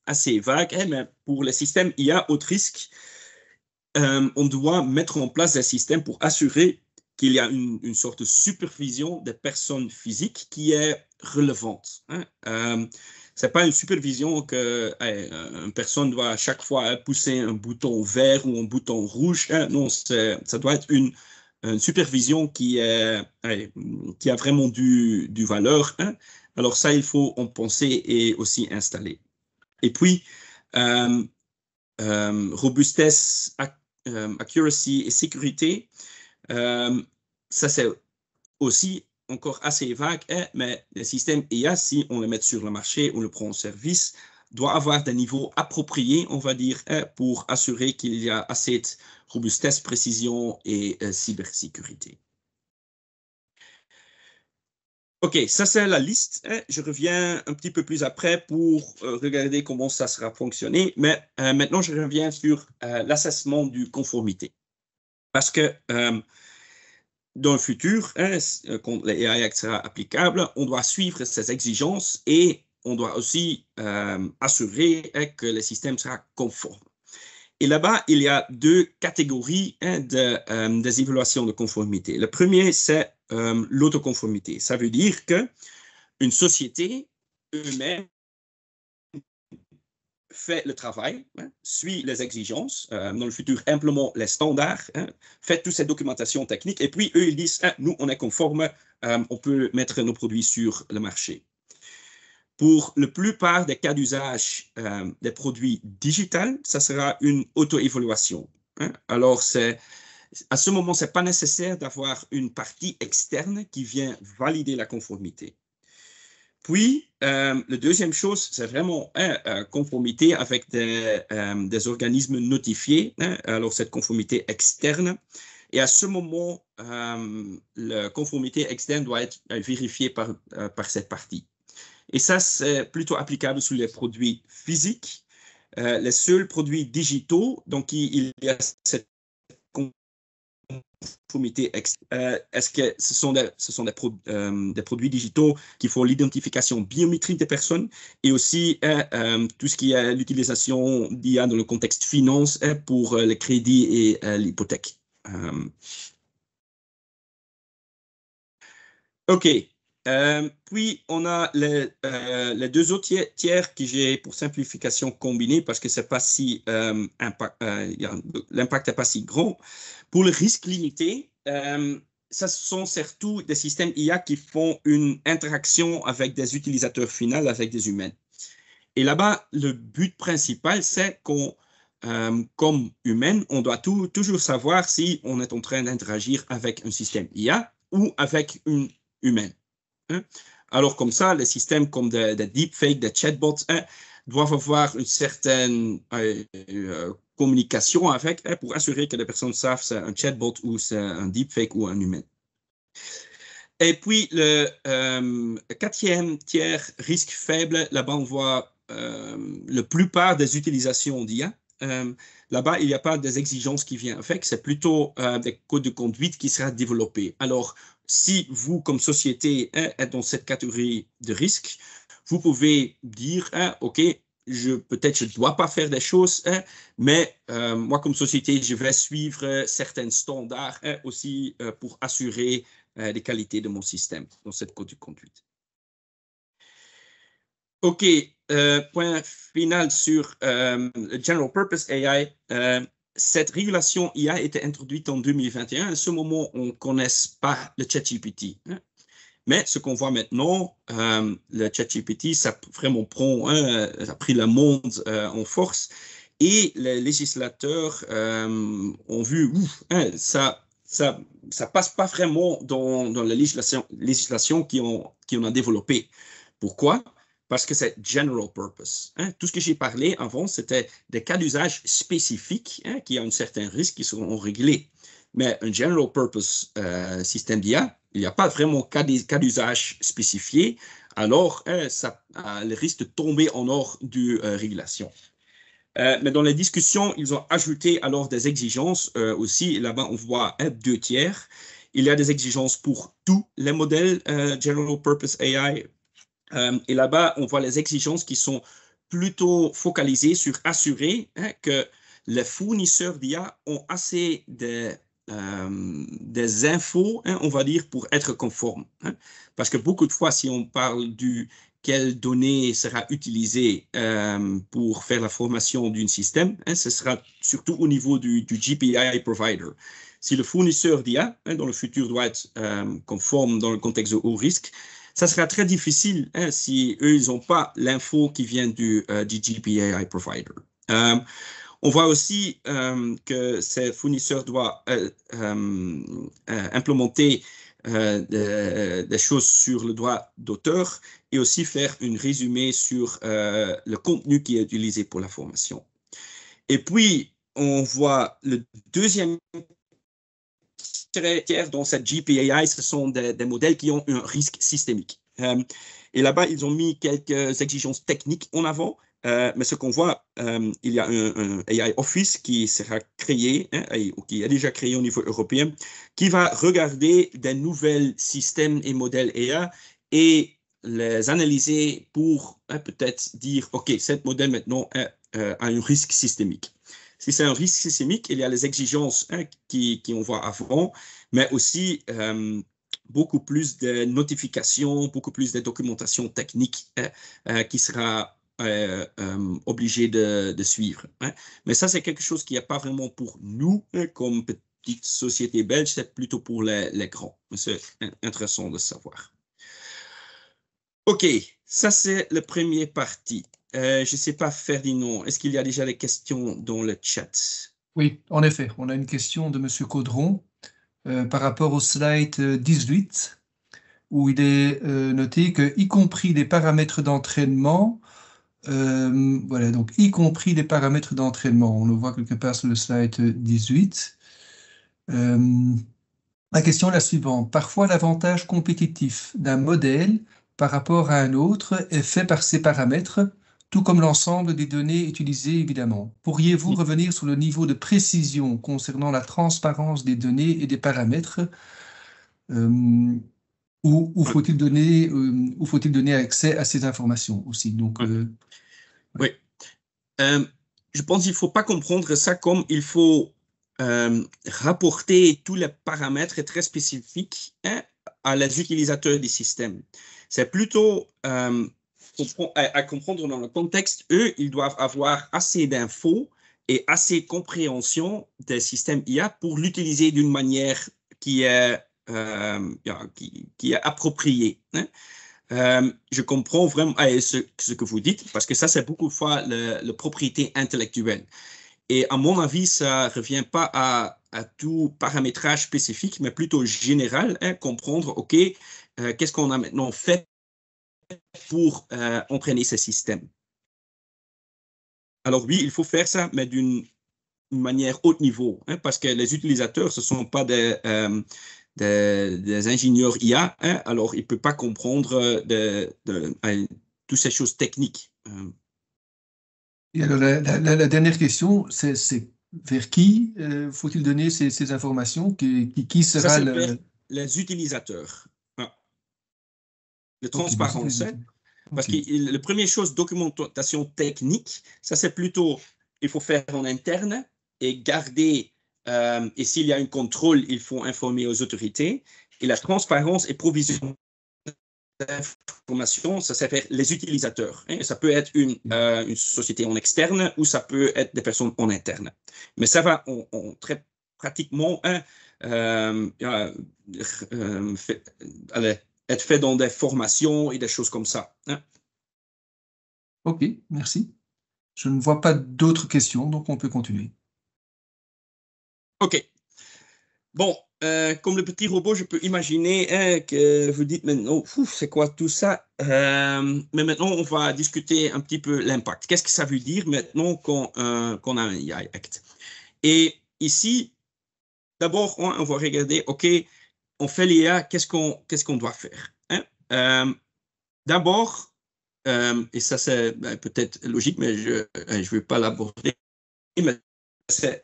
assez vague, mais pour les systèmes IA haut risque, on doit mettre en place des systèmes pour assurer qu'il y a une sorte de supervision des personnes physiques qui est relevante. Ce n'est pas une supervision qu'une personne doit à chaque fois pousser un bouton vert ou un bouton rouge. Non, ça doit être une supervision qui a vraiment du valeur. Alors ça, il faut en penser et aussi installer. Et puis, robustesse, accuracy et sécurité, ça c'est aussi encore assez vague, mais les systèmes IA, si on les met sur le marché, on le prend en service, doit avoir des niveaux appropriés, on va dire, pour assurer qu'il y a assez de robustesse, précision et cybersécurité. OK, ça c'est la liste. Je reviens un petit peu plus après pour regarder comment ça sera fonctionné. Mais maintenant, je reviens sur l'assessment du conformité. Parce que dans le futur, quand l'AI Act sera applicable, on doit suivre ces exigences et on doit aussi assurer que le système sera conforme. Et là-bas, il y a deux catégories des évaluations de conformité. Le premier, c'est l'autoconformité. Ça veut dire qu'une société eux-mêmes fait le travail, suit les exigences, dans le futur implémente les standards, fait toute cette documentation technique, et puis eux, ils disent, nous, on est conforme, on peut mettre nos produits sur le marché. Pour la plupart des cas d'usage des produits digitaux, ça sera une auto-évaluation. Alors, à ce moment, ce n'est pas nécessaire d'avoir une partie externe qui vient valider la conformité. Puis, la deuxième chose, c'est vraiment conformité avec des organismes notifiés. Alors, cette conformité externe, Et à ce moment, la conformité externe doit être vérifiée par cette partie. Et ça, c'est plutôt applicable sur les produits physiques. Les seuls produits digitaux, donc il y a cette conformité externe. Est-ce que ce sont des produits digitaux qui font l'identification biométrique des personnes et aussi tout ce qui est l'utilisation d'IA dans le contexte finance pour le crédit et l'hypothèque. OK. Puis, on a les deux autres tiers que j'ai pour simplification combinée parce que c'est pas si l'impact n'est pas si grand. Pour le risque limité, ce sont surtout des systèmes IA qui font une interaction avec des utilisateurs finaux, avec des humains. Et là-bas, le but principal, c'est qu'on, comme humain, on doit toujours savoir si on est en train d'interagir avec un système IA ou avec une humaine. Hein? Alors, comme ça, les systèmes comme des deepfakes, des chatbots, doivent avoir une certaine communication avec, pour assurer que les personnes savent si c'est un chatbot ou c'est un deepfake ou un humain. Et puis, le quatrième tiers, risque faible, là-bas, on voit la plupart des utilisations d'IA. Là-bas, il n'y a pas des exigences qui viennent avec, c'est plutôt des codes de conduite qui sera développés. Alors, si vous, comme société, êtes dans cette catégorie de risque, vous pouvez dire, OK, peut-être je ne dois pas faire des choses, mais moi, comme société, je vais suivre certains standards aussi pour assurer les qualités de mon système dans cette code de conduite. OK, point final sur General Purpose AI. Cette régulation IA a été introduite en 2021. À ce moment, on ne connaît pas le ChatGPT. Hein. Mais ce qu'on voit maintenant, le ChatGPT, ça vraiment prend, ça a pris le monde en force. Et les législateurs ont vu, ça passe pas vraiment dans la législation qui on a développée. Pourquoi? Parce que c'est general purpose. Hein. Tout ce que j'ai parlé avant, c'était des cas d'usage spécifiques qui ont un certain risque qui seront régulés. Mais un general purpose système d'IA, il n'y a pas vraiment cas d'usage spécifié, alors ça a le risque de tomber en hors de régulation. Mais dans les discussions, ils ont ajouté alors des exigences aussi. Là-bas, on voit 2 tiers. Il y a des exigences pour tous les modèles General Purpose AI. Et là-bas, on voit les exigences qui sont plutôt focalisées sur assurer que les fournisseurs d'IA ont assez des infos, on va dire, pour être conformes. Parce que beaucoup de fois, si on parle du quelle donnée sera utilisée pour faire la formation d'un système, ce sera surtout au niveau du GPI provider. Si le fournisseur d'IA, dans le futur, doit être conforme dans le contexte de haut risque, ça sera très difficile si eux, ils n'ont pas l'info qui vient du GPI provider. On voit aussi que ces fournisseurs doivent implémenter des choses sur le droit d'auteur et aussi faire un résumé sur le contenu qui est utilisé pour la formation. Et puis, on voit le deuxième tiers dans cette GPAI, ce sont des modèles qui ont un risque systémique. Et là-bas, ils ont mis quelques exigences techniques en avant. Mais ce qu'on voit, il y a un AI Office qui sera créé, ou qui est déjà créé au niveau européen, qui va regarder des nouveaux systèmes et modèles AI et les analyser pour peut-être dire, OK, ce modèle maintenant a un risque systémique. Si c'est un risque systémique, il y a les exigences qu'on voit avant, mais aussi beaucoup plus de notifications, beaucoup plus de documentation technique qui sera obligé de suivre. Mais ça, c'est quelque chose qui n'est pas vraiment pour nous, comme petite société belge, c'est plutôt pour les grands. C'est intéressant de savoir. OK, ça, c'est la première partie. Je ne sais pas, Ferdinand, est-ce qu'il y a déjà des questions dans le chat? Oui, en effet, on a une question de M. Caudron par rapport au slide 18, où il est noté que, y compris les paramètres d'entraînement, voilà, donc y compris les paramètres d'entraînement, on le voit quelque part sur le slide 18. La question est la suivante. Parfois, l'avantage compétitif d'un modèle par rapport à un autre est fait par ses paramètres, tout comme l'ensemble des données utilisées, évidemment. Pourriez-vous revenir sur le niveau de précision concernant la transparence des données et des paramètres, ou faut-il donner accès à ces informations aussi? Donc, oui. Je pense qu'il ne faut pas comprendre ça comme il faut rapporter tous les paramètres très spécifiques à les utilisateurs du système. C'est plutôt à comprendre dans le contexte, eux, ils doivent avoir assez d'infos et assez de compréhension des systèmes IA pour l'utiliser d'une manière qui est appropriée. Je comprends vraiment ce que vous dites, parce que ça, c'est beaucoup de fois la propriété intellectuelle. Et à mon avis, ça ne revient pas à tout paramétrage spécifique, mais plutôt général, comprendre, OK, qu'est-ce qu'on a maintenant fait pour entraîner ce système. Alors oui, il faut faire ça, mais d'une manière haut niveau, parce que les utilisateurs, ce ne sont pas des ingénieurs IA, alors ils ne peuvent pas comprendre toutes ces choses techniques. Et alors, la dernière question, c'est vers qui faut-il donner ces informations? Qui Ça, sera c'est vers le... les utilisateurs. La Ok, donc c'est transparence, parce ok. que la première chose, documentation technique, ça c'est plutôt, il faut faire en interne et garder, et s'il y a un contrôle, il faut informer aux autorités. Et la transparence et provision d'informations, ça c'est vers les utilisateurs. Ça peut être une société en externe ou ça peut être des personnes en interne. Mais ça va très pratiquement être fait dans des formations et des choses comme ça. Ok, merci. Je ne vois pas d'autres questions, donc on peut continuer. OK. Bon, comme le petit robot, je peux imaginer que vous dites maintenant, c'est quoi tout ça? Mais maintenant, on va discuter un petit peu l'impact. Qu'est-ce que ça veut dire maintenant qu'on a un AI Act? Et ici, d'abord, on va regarder, OK, on fait l'IA, qu'est-ce qu'on doit faire? D'abord, et ça c'est peut-être logique, mais je ne vais pas l'aborder, mais c'est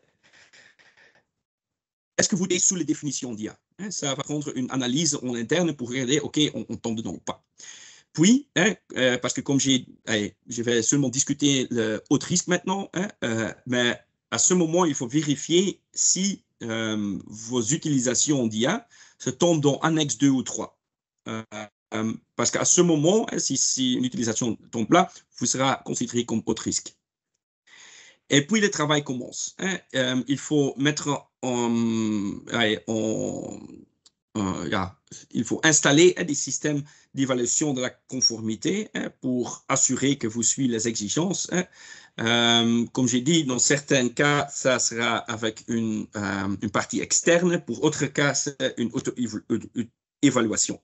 est-ce que vous êtes sous les définitions d'IA? Ça va prendre une analyse en interne pour regarder, OK, on tombe dedans ou pas. Puis, parce que comme je vais seulement discuter le haut risque maintenant, mais à ce moment, il faut vérifier si vos utilisations d'IA se tombent dans annexe 2 ou 3. Parce qu'à ce moment, si une utilisation tombe là, vous serez considéré comme haut risque. Et puis le travail commence. Il faut mettre il faut installer des systèmes d'évaluation de la conformité pour assurer que vous suivez les exigences. Comme j'ai dit, dans certains cas, ça sera avec une partie externe. Pour d'autres cas, c'est une auto-évaluation.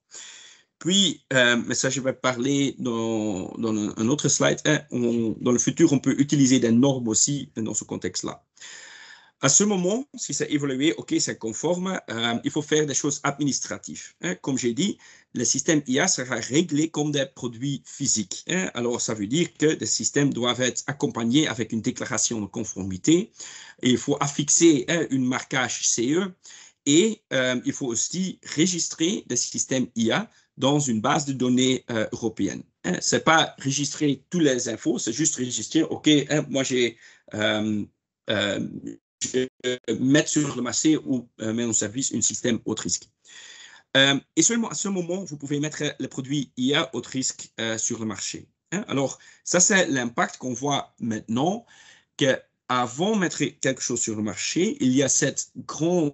Puis, mais ça, je vais parler dans un autre slide. Dans le futur, on peut utiliser des normes aussi dans ce contexte-là. À ce moment, si c'est évalué, OK, c'est conforme, il faut faire des choses administratives. Comme j'ai dit, le système IA sera réglé comme des produits physiques. Alors, ça veut dire que les systèmes doivent être accompagnés avec une déclaration de conformité. Et il faut affixer une marquage CE. Et il faut aussi registrer des systèmes IA dans une base de données européenne. Ce n'est pas registrer toutes les infos, c'est juste registrer, OK, moi j'ai mettre sur le marché ou mettre en service un système haut risque. Et seulement à ce moment, vous pouvez mettre les produits IA haut risque sur le marché. Alors, ça, c'est l'impact qu'on voit maintenant, qu'avant de mettre quelque chose sur le marché, il y a cet grand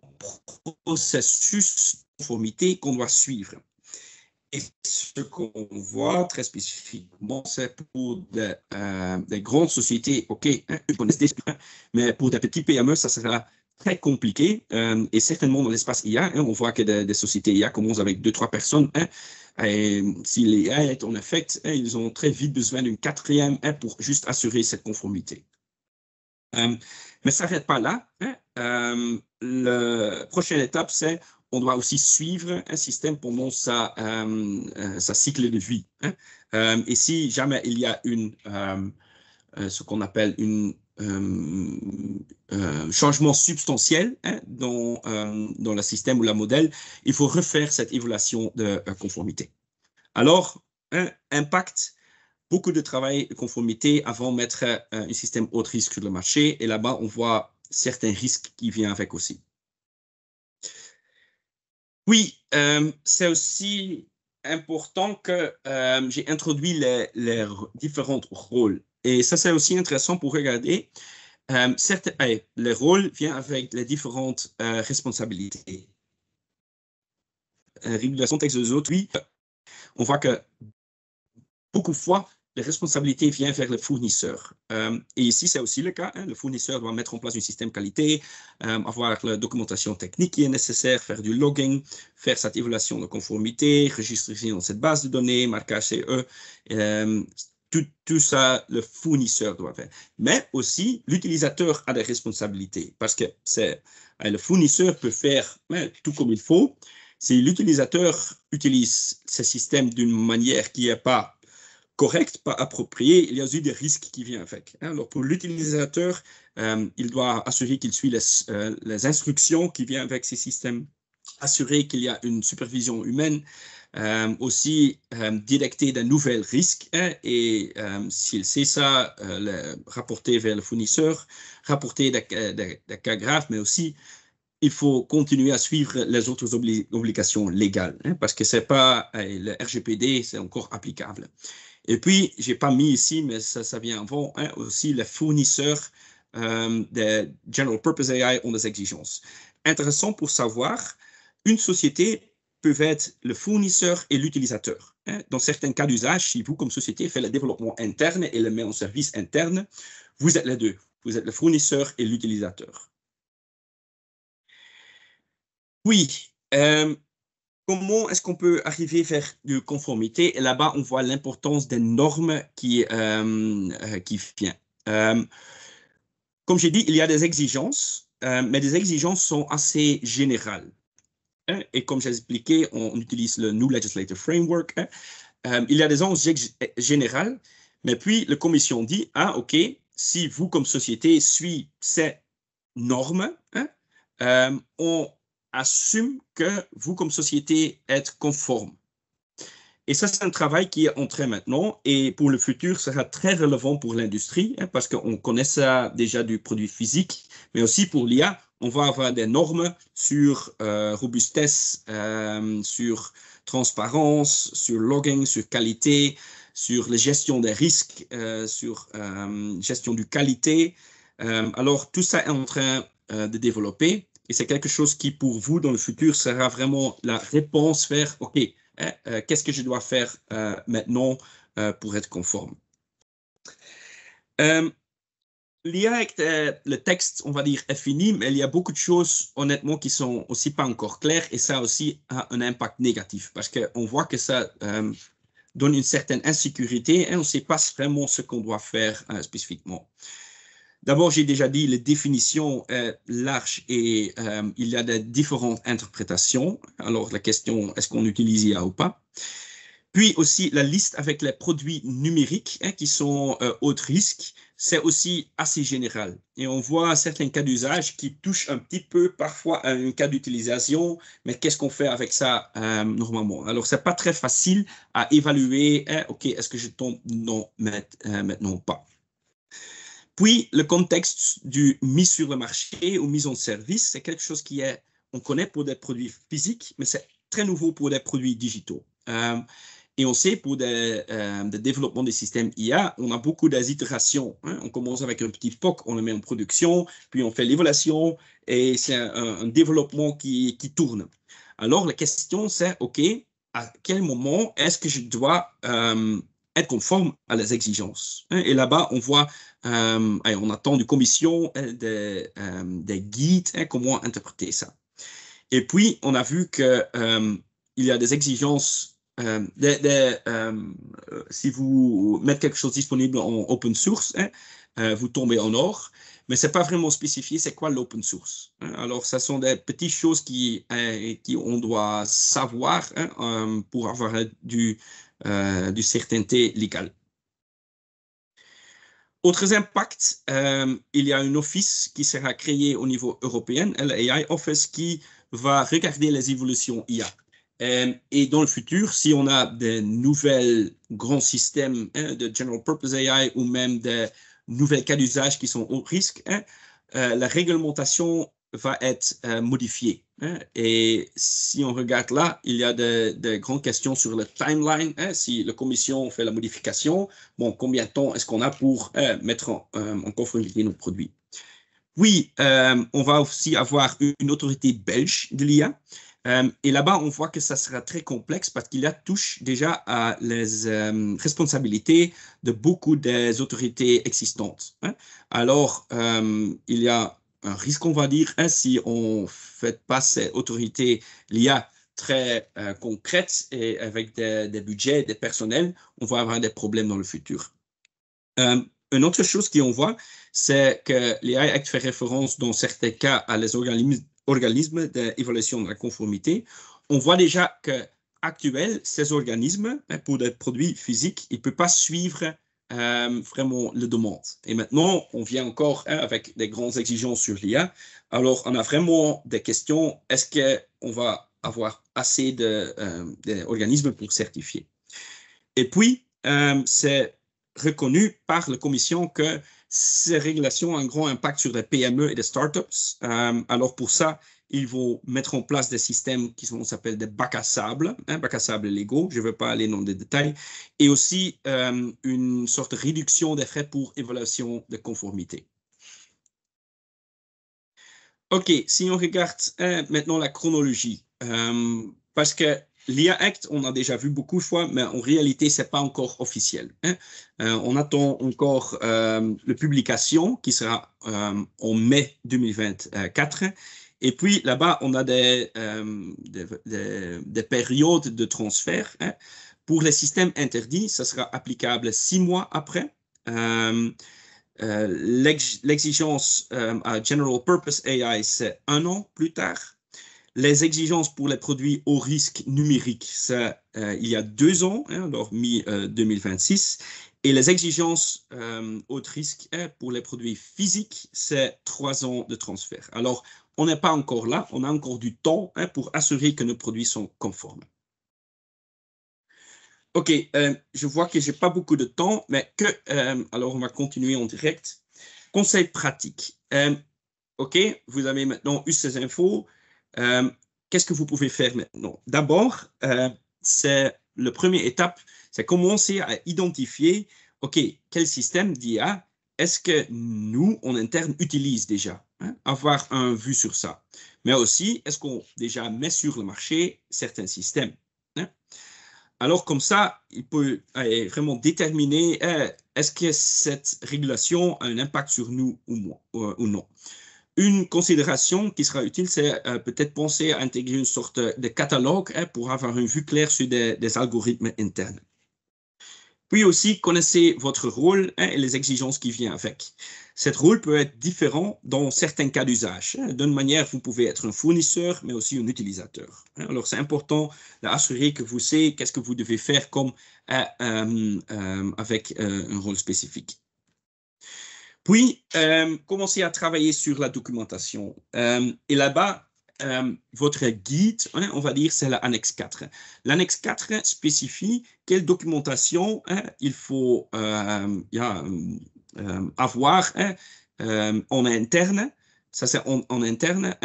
processus de conformité qu'on doit suivre. Et ce qu'on voit très spécifiquement, c'est pour des grandes sociétés, OK, mais pour des petits PME, ça sera très compliqué. Et certainement dans l'espace IA, on voit que des sociétés IA commencent avec 2-3 personnes. Et si l'IA est en effet, ils ont très vite besoin d'une quatrième pour juste assurer cette conformité. Mais ça n'arrête pas là. la prochaine étape, c'est on doit aussi suivre un système pendant sa cycle de vie. Et si jamais il y a ce qu'on appelle changement substantiel dans le système ou la modèle, il faut refaire cette évaluation de conformité. Alors, impact, beaucoup de travail de conformité avant de mettre un système haut risque sur le marché. Et là-bas, on voit certains risques qui viennent avec aussi. Oui, c'est aussi important que j'ai introduit les différents rôles. Et ça, c'est aussi intéressant pour regarder. Les rôles viennent avec les différentes responsabilités. Régulation texte des autres, oui, on voit que beaucoup de fois, les responsabilités viennent vers le fournisseur. Et ici, c'est aussi le cas. Le fournisseur doit mettre en place un système qualité, avoir la documentation technique qui est nécessaire, faire du logging, faire cette évaluation de conformité, registrer dans cette base de données, marquage CE. Tout ça, le fournisseur doit faire. Mais aussi, l'utilisateur a des responsabilités parce que le fournisseur peut faire tout comme il faut. Si l'utilisateur utilise ce système d'une manière qui n'est pas correcte, pas appropriée, il y a aussi des risques qui viennent avec. Alors, pour l'utilisateur, il doit assurer qu'il suit les instructions qui viennent avec ces systèmes, assurer qu'il y a une supervision humaine, aussi détecter de nouveaux risques et s'il sait ça, rapporter vers le fournisseur, rapporter des cas graves, mais aussi il faut continuer à suivre les autres obligations légales parce que c'est pas le RGPD, c'est encore applicable. Et puis, je n'ai pas mis ici, mais ça vient avant, aussi les fournisseurs de General Purpose AI ont des exigences. Intéressant pour savoir, une société peut être le fournisseur et l'utilisateur. Dans certains cas d'usage, si vous, comme société, faites le développement interne et le met en service interne, vous êtes les deux. Vous êtes le fournisseur et l'utilisateur. Oui, comment est-ce qu'on peut arriver vers de conformité? Et là-bas, on voit l'importance des normes qui viennent. Comme j'ai dit, il y a des exigences, mais des exigences sont assez générales. Et comme j'ai expliqué, on utilise le New Legislative Framework. Il y a des exigences générales, mais puis la commission dit, OK, si vous, comme société, suivez ces normes, on assume que vous, comme société, êtes conforme. Et ça, c'est un travail qui est en train maintenant et pour le futur sera très relevant pour l'industrie parce qu'on connaît ça déjà du produit physique, mais aussi pour l'IA, on va avoir des normes sur robustesse, sur transparence, sur logging, sur qualité, sur la gestion des risques, sur gestion du qualité. Alors, tout ça est en train de développer. Et c'est quelque chose qui, pour vous, dans le futur, sera vraiment la réponse vers, OK, qu'est-ce que je dois faire maintenant pour être conforme? L'IA avec le texte, on va dire, est fini, mais il y a beaucoup de choses, honnêtement, qui sont aussi pas encore claires et ça aussi a un impact négatif parce qu'on voit que ça donne une certaine insécurité et on ne sait pas vraiment ce qu'on doit faire spécifiquement. D'abord, j'ai déjà dit, les définitions larges et il y a des différentes interprétations. Alors, la question, est-ce qu'on utilise IA ou pas? Puis aussi, la liste avec les produits numériques qui sont haut risque, c'est aussi assez général. Et on voit certains cas d'usage qui touchent un petit peu parfois à un cas d'utilisation, mais qu'est-ce qu'on fait avec ça normalement? Alors, c'est pas très facile à évaluer, OK, est-ce que je tombe non maintenant ou pas? Puis, le contexte du mise sur le marché ou mise en service, c'est quelque chose on connaît pour des produits physiques, mais c'est très nouveau pour des produits digitaux. Et on sait pour des développements des systèmes IA, on a beaucoup d'itérations. On commence avec un petit POC, on le met en production, puis on fait l'évaluation et c'est un développement qui tourne. Alors, la question, c'est, OK, à quel moment est-ce que je dois être conforme à les exigences? Et là-bas, on voit, on attend du commission, des guides, comment interpréter ça. Et puis, on a vu qu'il y a des exigences. Si vous mettez quelque chose disponible en open source, vous tombez en or. mais ce n'est pas vraiment spécifié c'est quoi l'open source. Hein. Alors, ce sont des petites choses qui on doit savoir hein, pour avoir du certainté légale. Autres impacts, il y a un office qui sera créé au niveau européen, l'AI Office, qui va regarder les évolutions IA. Et dans le futur, si on a de nouveaux grands systèmes hein, de General Purpose AI ou même de nouveaux cas d'usage qui sont au risque, hein, la réglementation va être modifiée. Hein. Et si on regarde là, il y a de grandes questions sur le timeline. Hein. Si la commission fait la modification, bon, combien de temps est-ce qu'on a pour mettre en conformité nos produits? Oui, on va aussi avoir une autorité belge de l'IA. Et là-bas, on voit que ça sera très complexe parce qu'il touche déjà à les responsabilités de beaucoup des autorités existantes. Hein. Alors, il y a un risque, on va dire, hein, si on ne fait pas ces autorités l'IA très concrètes et avec des budgets, des personnels, on va avoir des problèmes dans le futur. Une autre chose qu'on voit, c'est que l'AI Act fait référence dans certains cas à les organismes d'évaluation de la conformité. On voit déjà qu'actuellement, ces organismes, pour des produits physiques, ils ne peuvent pas suivre vraiment la demande. Et maintenant, on vient encore avec des grandes exigences sur l'IA. Alors, on a vraiment des questions. Est-ce qu'on va avoir assez d'organismes pour certifier? Et puis, c'est reconnu par la Commission que ces régulations ont un grand impact sur les PME et les startups. Alors pour ça, ils vont mettre en place des systèmes qui s'appellent des bacs à sable, bacs à sable légaux, je ne veux pas aller dans les détails, et aussi une sorte de réduction des frais pour évaluation de conformité. OK, si on regarde maintenant la chronologie, parce que l'IA Act, on a déjà vu beaucoup de fois, mais en réalité, ce n'est pas encore officiel. Hein. On attend encore la publication qui sera en mai 2024. Et puis là-bas, on a des périodes de transfert. Hein. Pour les systèmes interdits, ça sera applicable 6 mois après. L'exigence à General Purpose AI, c'est 1 an plus tard. Les exigences pour les produits au risque numérique, ça, il y a 2 ans, hein, alors mi-2026. Et les exigences haut risque pour les produits physiques, c'est 3 ans de transfert. Alors, on n'est pas encore là, on a encore du temps hein, pour assurer que nos produits sont conformes. OK, je vois que je n'ai pas beaucoup de temps, mais alors on va continuer en direct. Conseil pratique. OK, vous avez maintenant eu ces infos. Qu'est-ce que vous pouvez faire maintenant? D'abord, c'est la première étape, c'est commencer à identifier, OK, quel système d'IA est-ce que nous, en interne, utilise déjà? Hein, avoir un vue sur ça. Mais aussi, est-ce qu'on déjà met sur le marché certains systèmes? Hein? Alors, comme ça, il peut vraiment déterminer est-ce que cette régulation a un impact sur nous ou non. Une considération qui sera utile, c'est peut-être penser à intégrer une sorte de catalogue pour avoir une vue claire sur des algorithmes internes. Puis aussi, connaissez votre rôle et les exigences qui viennent avec. Cet rôle peut être différent dans certains cas d'usage. D'une manière, vous pouvez être un fournisseur, mais aussi un utilisateur. Alors, c'est important d'assurer que vous savez qu'est-ce que vous devez faire comme avec un rôle spécifique. Puis, commencez à travailler sur la documentation. Et là-bas, votre guide, hein, on va dire, c'est l'annexe 4. L'annexe 4 spécifie quelle documentation il faut avoir en interne. Ça, c'est en interne,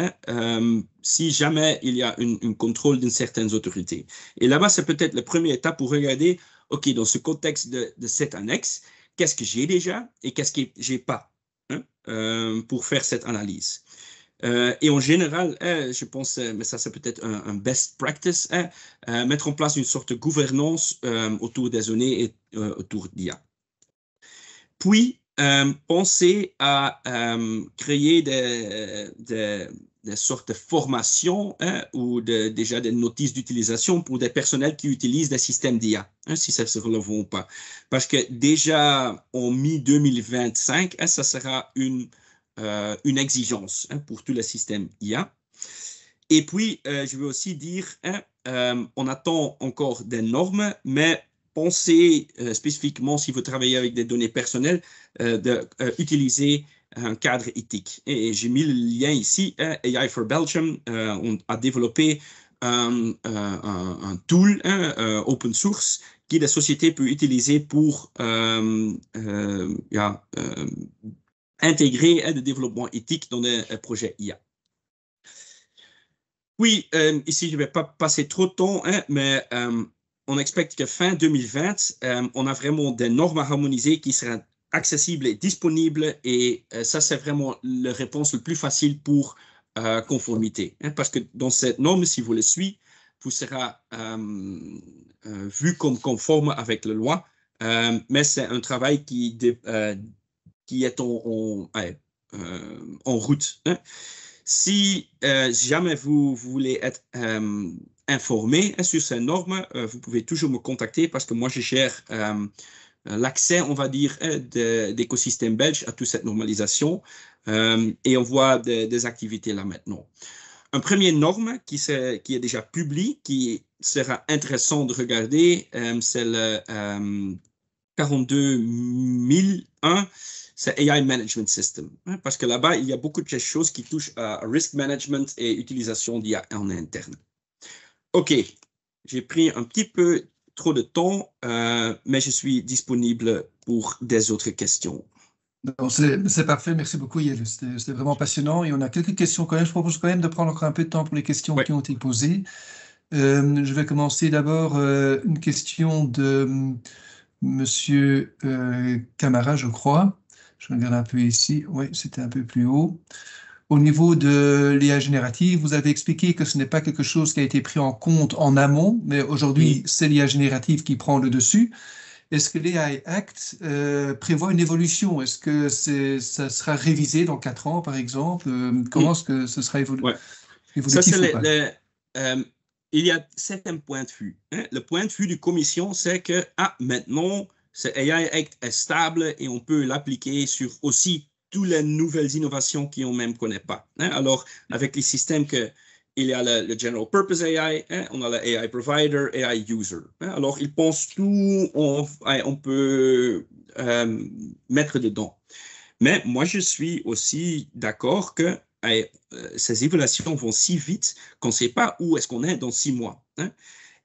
si jamais il y a un contrôle d'une certaine autorité. Et là-bas, c'est peut-être la première étape pour regarder, OK, dans ce contexte de cette annexe, qu'est-ce que j'ai déjà et qu'est-ce que j'ai pas hein, pour faire cette analyse. Et en général, je pense, mais ça c'est peut-être un best practice, mettre en place une sorte de gouvernance autour des données et autour d'IA. Puis, pensez à créer des sortes de formations hein, ou déjà des notices d'utilisation pour des personnels qui utilisent des systèmes d'IA, hein, si ça se relève ou pas. Parce que déjà en mi-2025, hein, ça sera une une exigence pour tous les systèmes IA. Et puis, je veux aussi dire, on attend encore des normes, mais pensez spécifiquement, si vous travaillez avec des données personnelles, d'utiliser un cadre éthique. Et j'ai mis le lien ici, AI for Belgium, on a développé un tool open source qui la société peut utiliser pour intégrer le développement éthique dans des projets IA. Oui, ici, je ne vais pas passer trop de temps, mais on expecte que fin 2020, on a vraiment des normes harmonisées qui seront accessibles et disponibles. Et ça, c'est vraiment la réponse la plus facile pour conformité. Parce que dans cette norme, si vous le suivez, vous serez vu comme conforme avec la loi. Mais c'est un travail qui est en route. Si jamais vous voulez être informé sur ces normes, vous pouvez toujours me contacter parce que moi, je gère l'accès, on va dire, d'écosystème belge à toute cette normalisation et on voit des activités là maintenant. Un premier norme qui est déjà public, qui sera intéressant de regarder, c'est le 42001. C'est AI Management System, parce que là-bas, il y a beaucoup de choses qui touchent à risk management et utilisation d'IA en interne. OK, j'ai pris un petit peu trop de temps, mais je suis disponible pour des autres questions. C'est parfait, merci beaucoup Yael, c'était vraiment passionnant et on a quelques questions quand même. Je propose quand même de prendre encore un peu de temps pour les questions qui ont été posées. Je vais commencer d'abord une question de Monsieur Camara, je crois. Je regarde un peu ici. Oui, c'était un peu plus haut. Au niveau de l'IA générative, vous avez expliqué que ce n'est pas quelque chose qui a été pris en compte en amont, mais aujourd'hui, c'est l'IA générative qui prend le dessus. Est-ce que l'AI Act prévoit une évolution? Est-ce que ça sera révisé dans 4 ans, par exemple? Comment est-ce que ce sera évolutif ou pas? Il y a certains points de vue. Le point de vue du commission, c'est que maintenant, ce AI Act est stable et on peut l'appliquer sur aussi toutes les nouvelles innovations qu'on même connaît pas. Alors, avec les systèmes il y a le General Purpose AI, on a le AI Provider, AI User. Alors, ils pensent tout, on peut mettre dedans. Mais moi, je suis aussi d'accord que ces évaluations vont si vite qu'on ne sait pas où est-ce qu'on est dans 6 mois.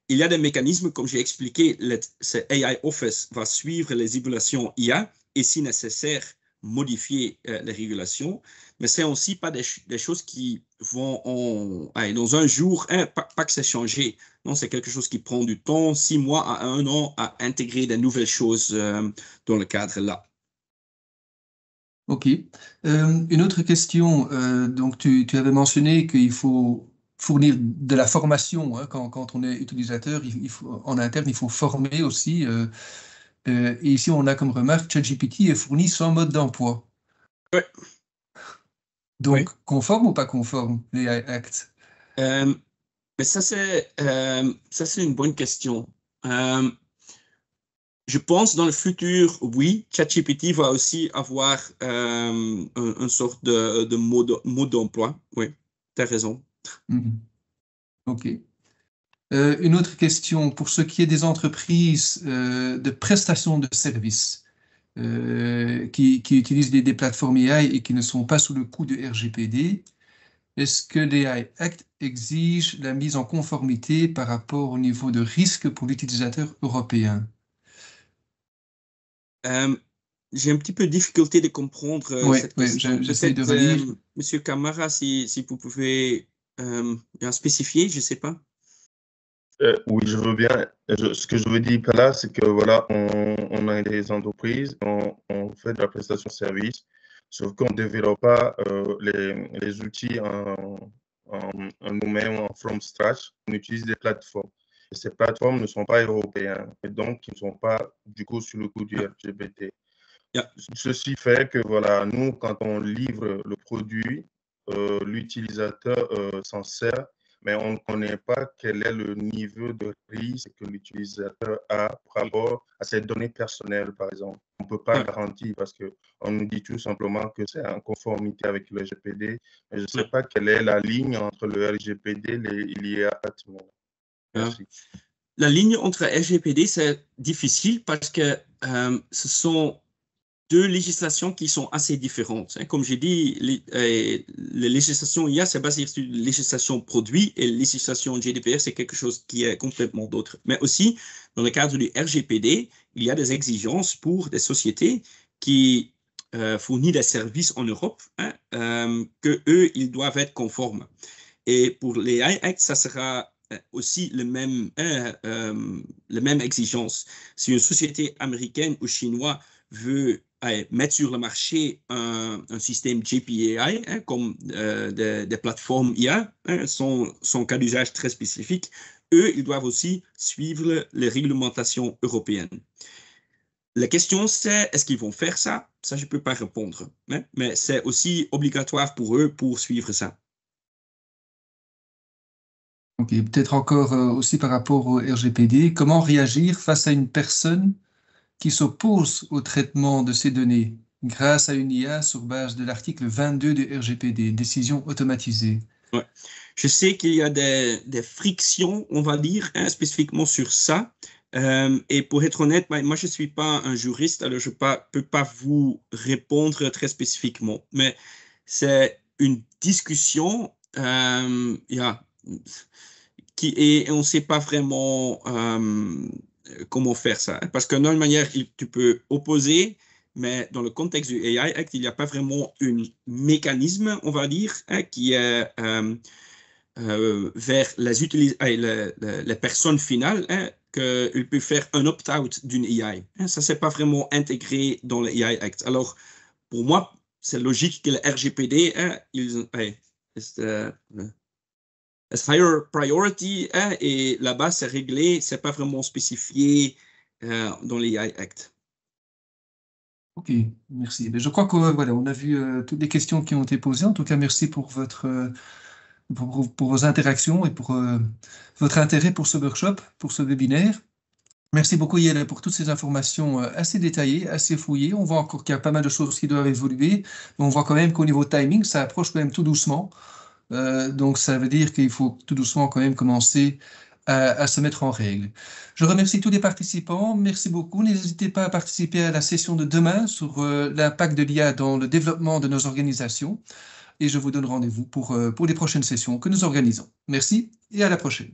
Il y a des mécanismes, comme j'ai expliqué, ce AI Office va suivre les évaluations IA et, si nécessaire, modifier les régulations. Mais ce n'est aussi pas des choses qui vont dans un jour, pas que c'est changé. Non, c'est quelque chose qui prend du temps, 6 mois à 1 an, à intégrer des nouvelles choses dans le cadre là. OK. Une autre question. Donc, tu avais mentionné qu'il faut fournir de la formation quand on est utilisateur. En interne, il faut former aussi. Et ici, on a comme remarque, ChatGPT est fourni sans mode d'emploi. Oui. Donc, conforme ou pas conforme, les Act? Mais ça, c'est une bonne question. Je pense dans le futur, oui, ChatGPT va aussi avoir une sorte de mode d'emploi. Oui, tu as raison. OK. Une autre question, pour ce qui est des entreprises de prestation de services qui utilisent des plateformes AI et qui ne sont pas sous le coup de RGPD, est-ce que l'AI Act exige la mise en conformité par rapport au niveau de risque pour l'utilisateur européen? J'ai un petit peu de difficulté de comprendre cette question. J'essaie de Peut-être, relire. Monsieur Camara, si vous pouvez spécifier, je ne sais pas. Oui, je veux bien. Ce que je veux dire par là, c'est que voilà, on a des entreprises, on fait de la prestation de service, sauf qu'on ne développe pas les outils en nous-mêmes, en from scratch. On utilise des plateformes. Et ces plateformes ne sont pas européennes et donc ils ne sont pas du coup sur le coup du RGPD. Ceci fait que voilà, nous, quand on livre le produit, l'utilisateur s'en sert, mais on ne connaît pas quel est le niveau de risque que l'utilisateur a par rapport à ses données personnelles, par exemple. On peut pas Ouais. garantir parce qu'on nous dit tout simplement que c'est en conformité avec le RGPD. Mais je ne sais Ouais. pas quelle est la ligne entre le RGPD et l'IA à ce moment. Merci. La ligne entre RGPD, c'est difficile parce que ce sont deux législations qui sont assez différentes. Comme j'ai dit, les législations IA, c'est basé sur la législation produit et la législation GDPR, c'est quelque chose qui est complètement d'autre. Mais aussi, dans le cadre du RGPD, il y a des exigences pour des sociétés qui fournissent des services en Europe, que eux, ils doivent être conformes. Et pour les AI Act, ça sera aussi la même exigence. Si une société américaine ou chinoise veut mettre sur le marché un système JPAI, comme des plateformes IA, son cas d'usage très spécifique, eux, ils doivent aussi suivre les réglementations européennes. La question, c'est est-ce qu'ils vont faire ça? Ça, je ne peux pas répondre. Mais c'est aussi obligatoire pour eux pour suivre ça. Ok, peut-être encore aussi par rapport au RGPD, comment réagir face à une personne qui s'oppose au traitement de ces données grâce à une IA sur base de l'article 22 du RGPD, décision automatisée? Ouais. Je sais qu'il y a des frictions, on va dire, spécifiquement sur ça. Et pour être honnête, moi, je ne suis pas un juriste, alors je ne peux pas vous répondre très spécifiquement. Mais c'est une discussion, et on ne sait pas vraiment comment faire ça. Parce que d'une manière, tu peux opposer, mais dans le contexte du AI Act, il n'y a pas vraiment un mécanisme, on va dire, qui est vers les personnes finales, qu'il peut faire un opt-out d'une AI. Ça, c'est pas vraiment intégré dans le AI Act. Alors, pour moi, c'est logique que le RGPD, as higher priority, et là-bas, c'est réglé, c'est pas vraiment spécifié dans l'AI Act. Ok, merci. Mais je crois qu'on voilà, on a vu toutes les questions qui ont été posées. En tout cas, merci pour pour vos interactions et pour votre intérêt pour ce workshop, pour ce webinaire. Merci beaucoup, Yael, pour toutes ces informations assez détaillées, assez fouillées. On voit encore qu'il y a pas mal de choses qui doivent évoluer, mais on voit quand même qu'au niveau timing, ça approche quand même tout doucement. Donc, ça veut dire qu'il faut tout doucement quand même commencer à se mettre en règle. Je remercie tous les participants. Merci beaucoup. N'hésitez pas à participer à la session de demain sur l'impact de l'IA dans le développement de nos organisations. Et je vous donne rendez-vous pour les prochaines sessions que nous organisons. Merci et à la prochaine.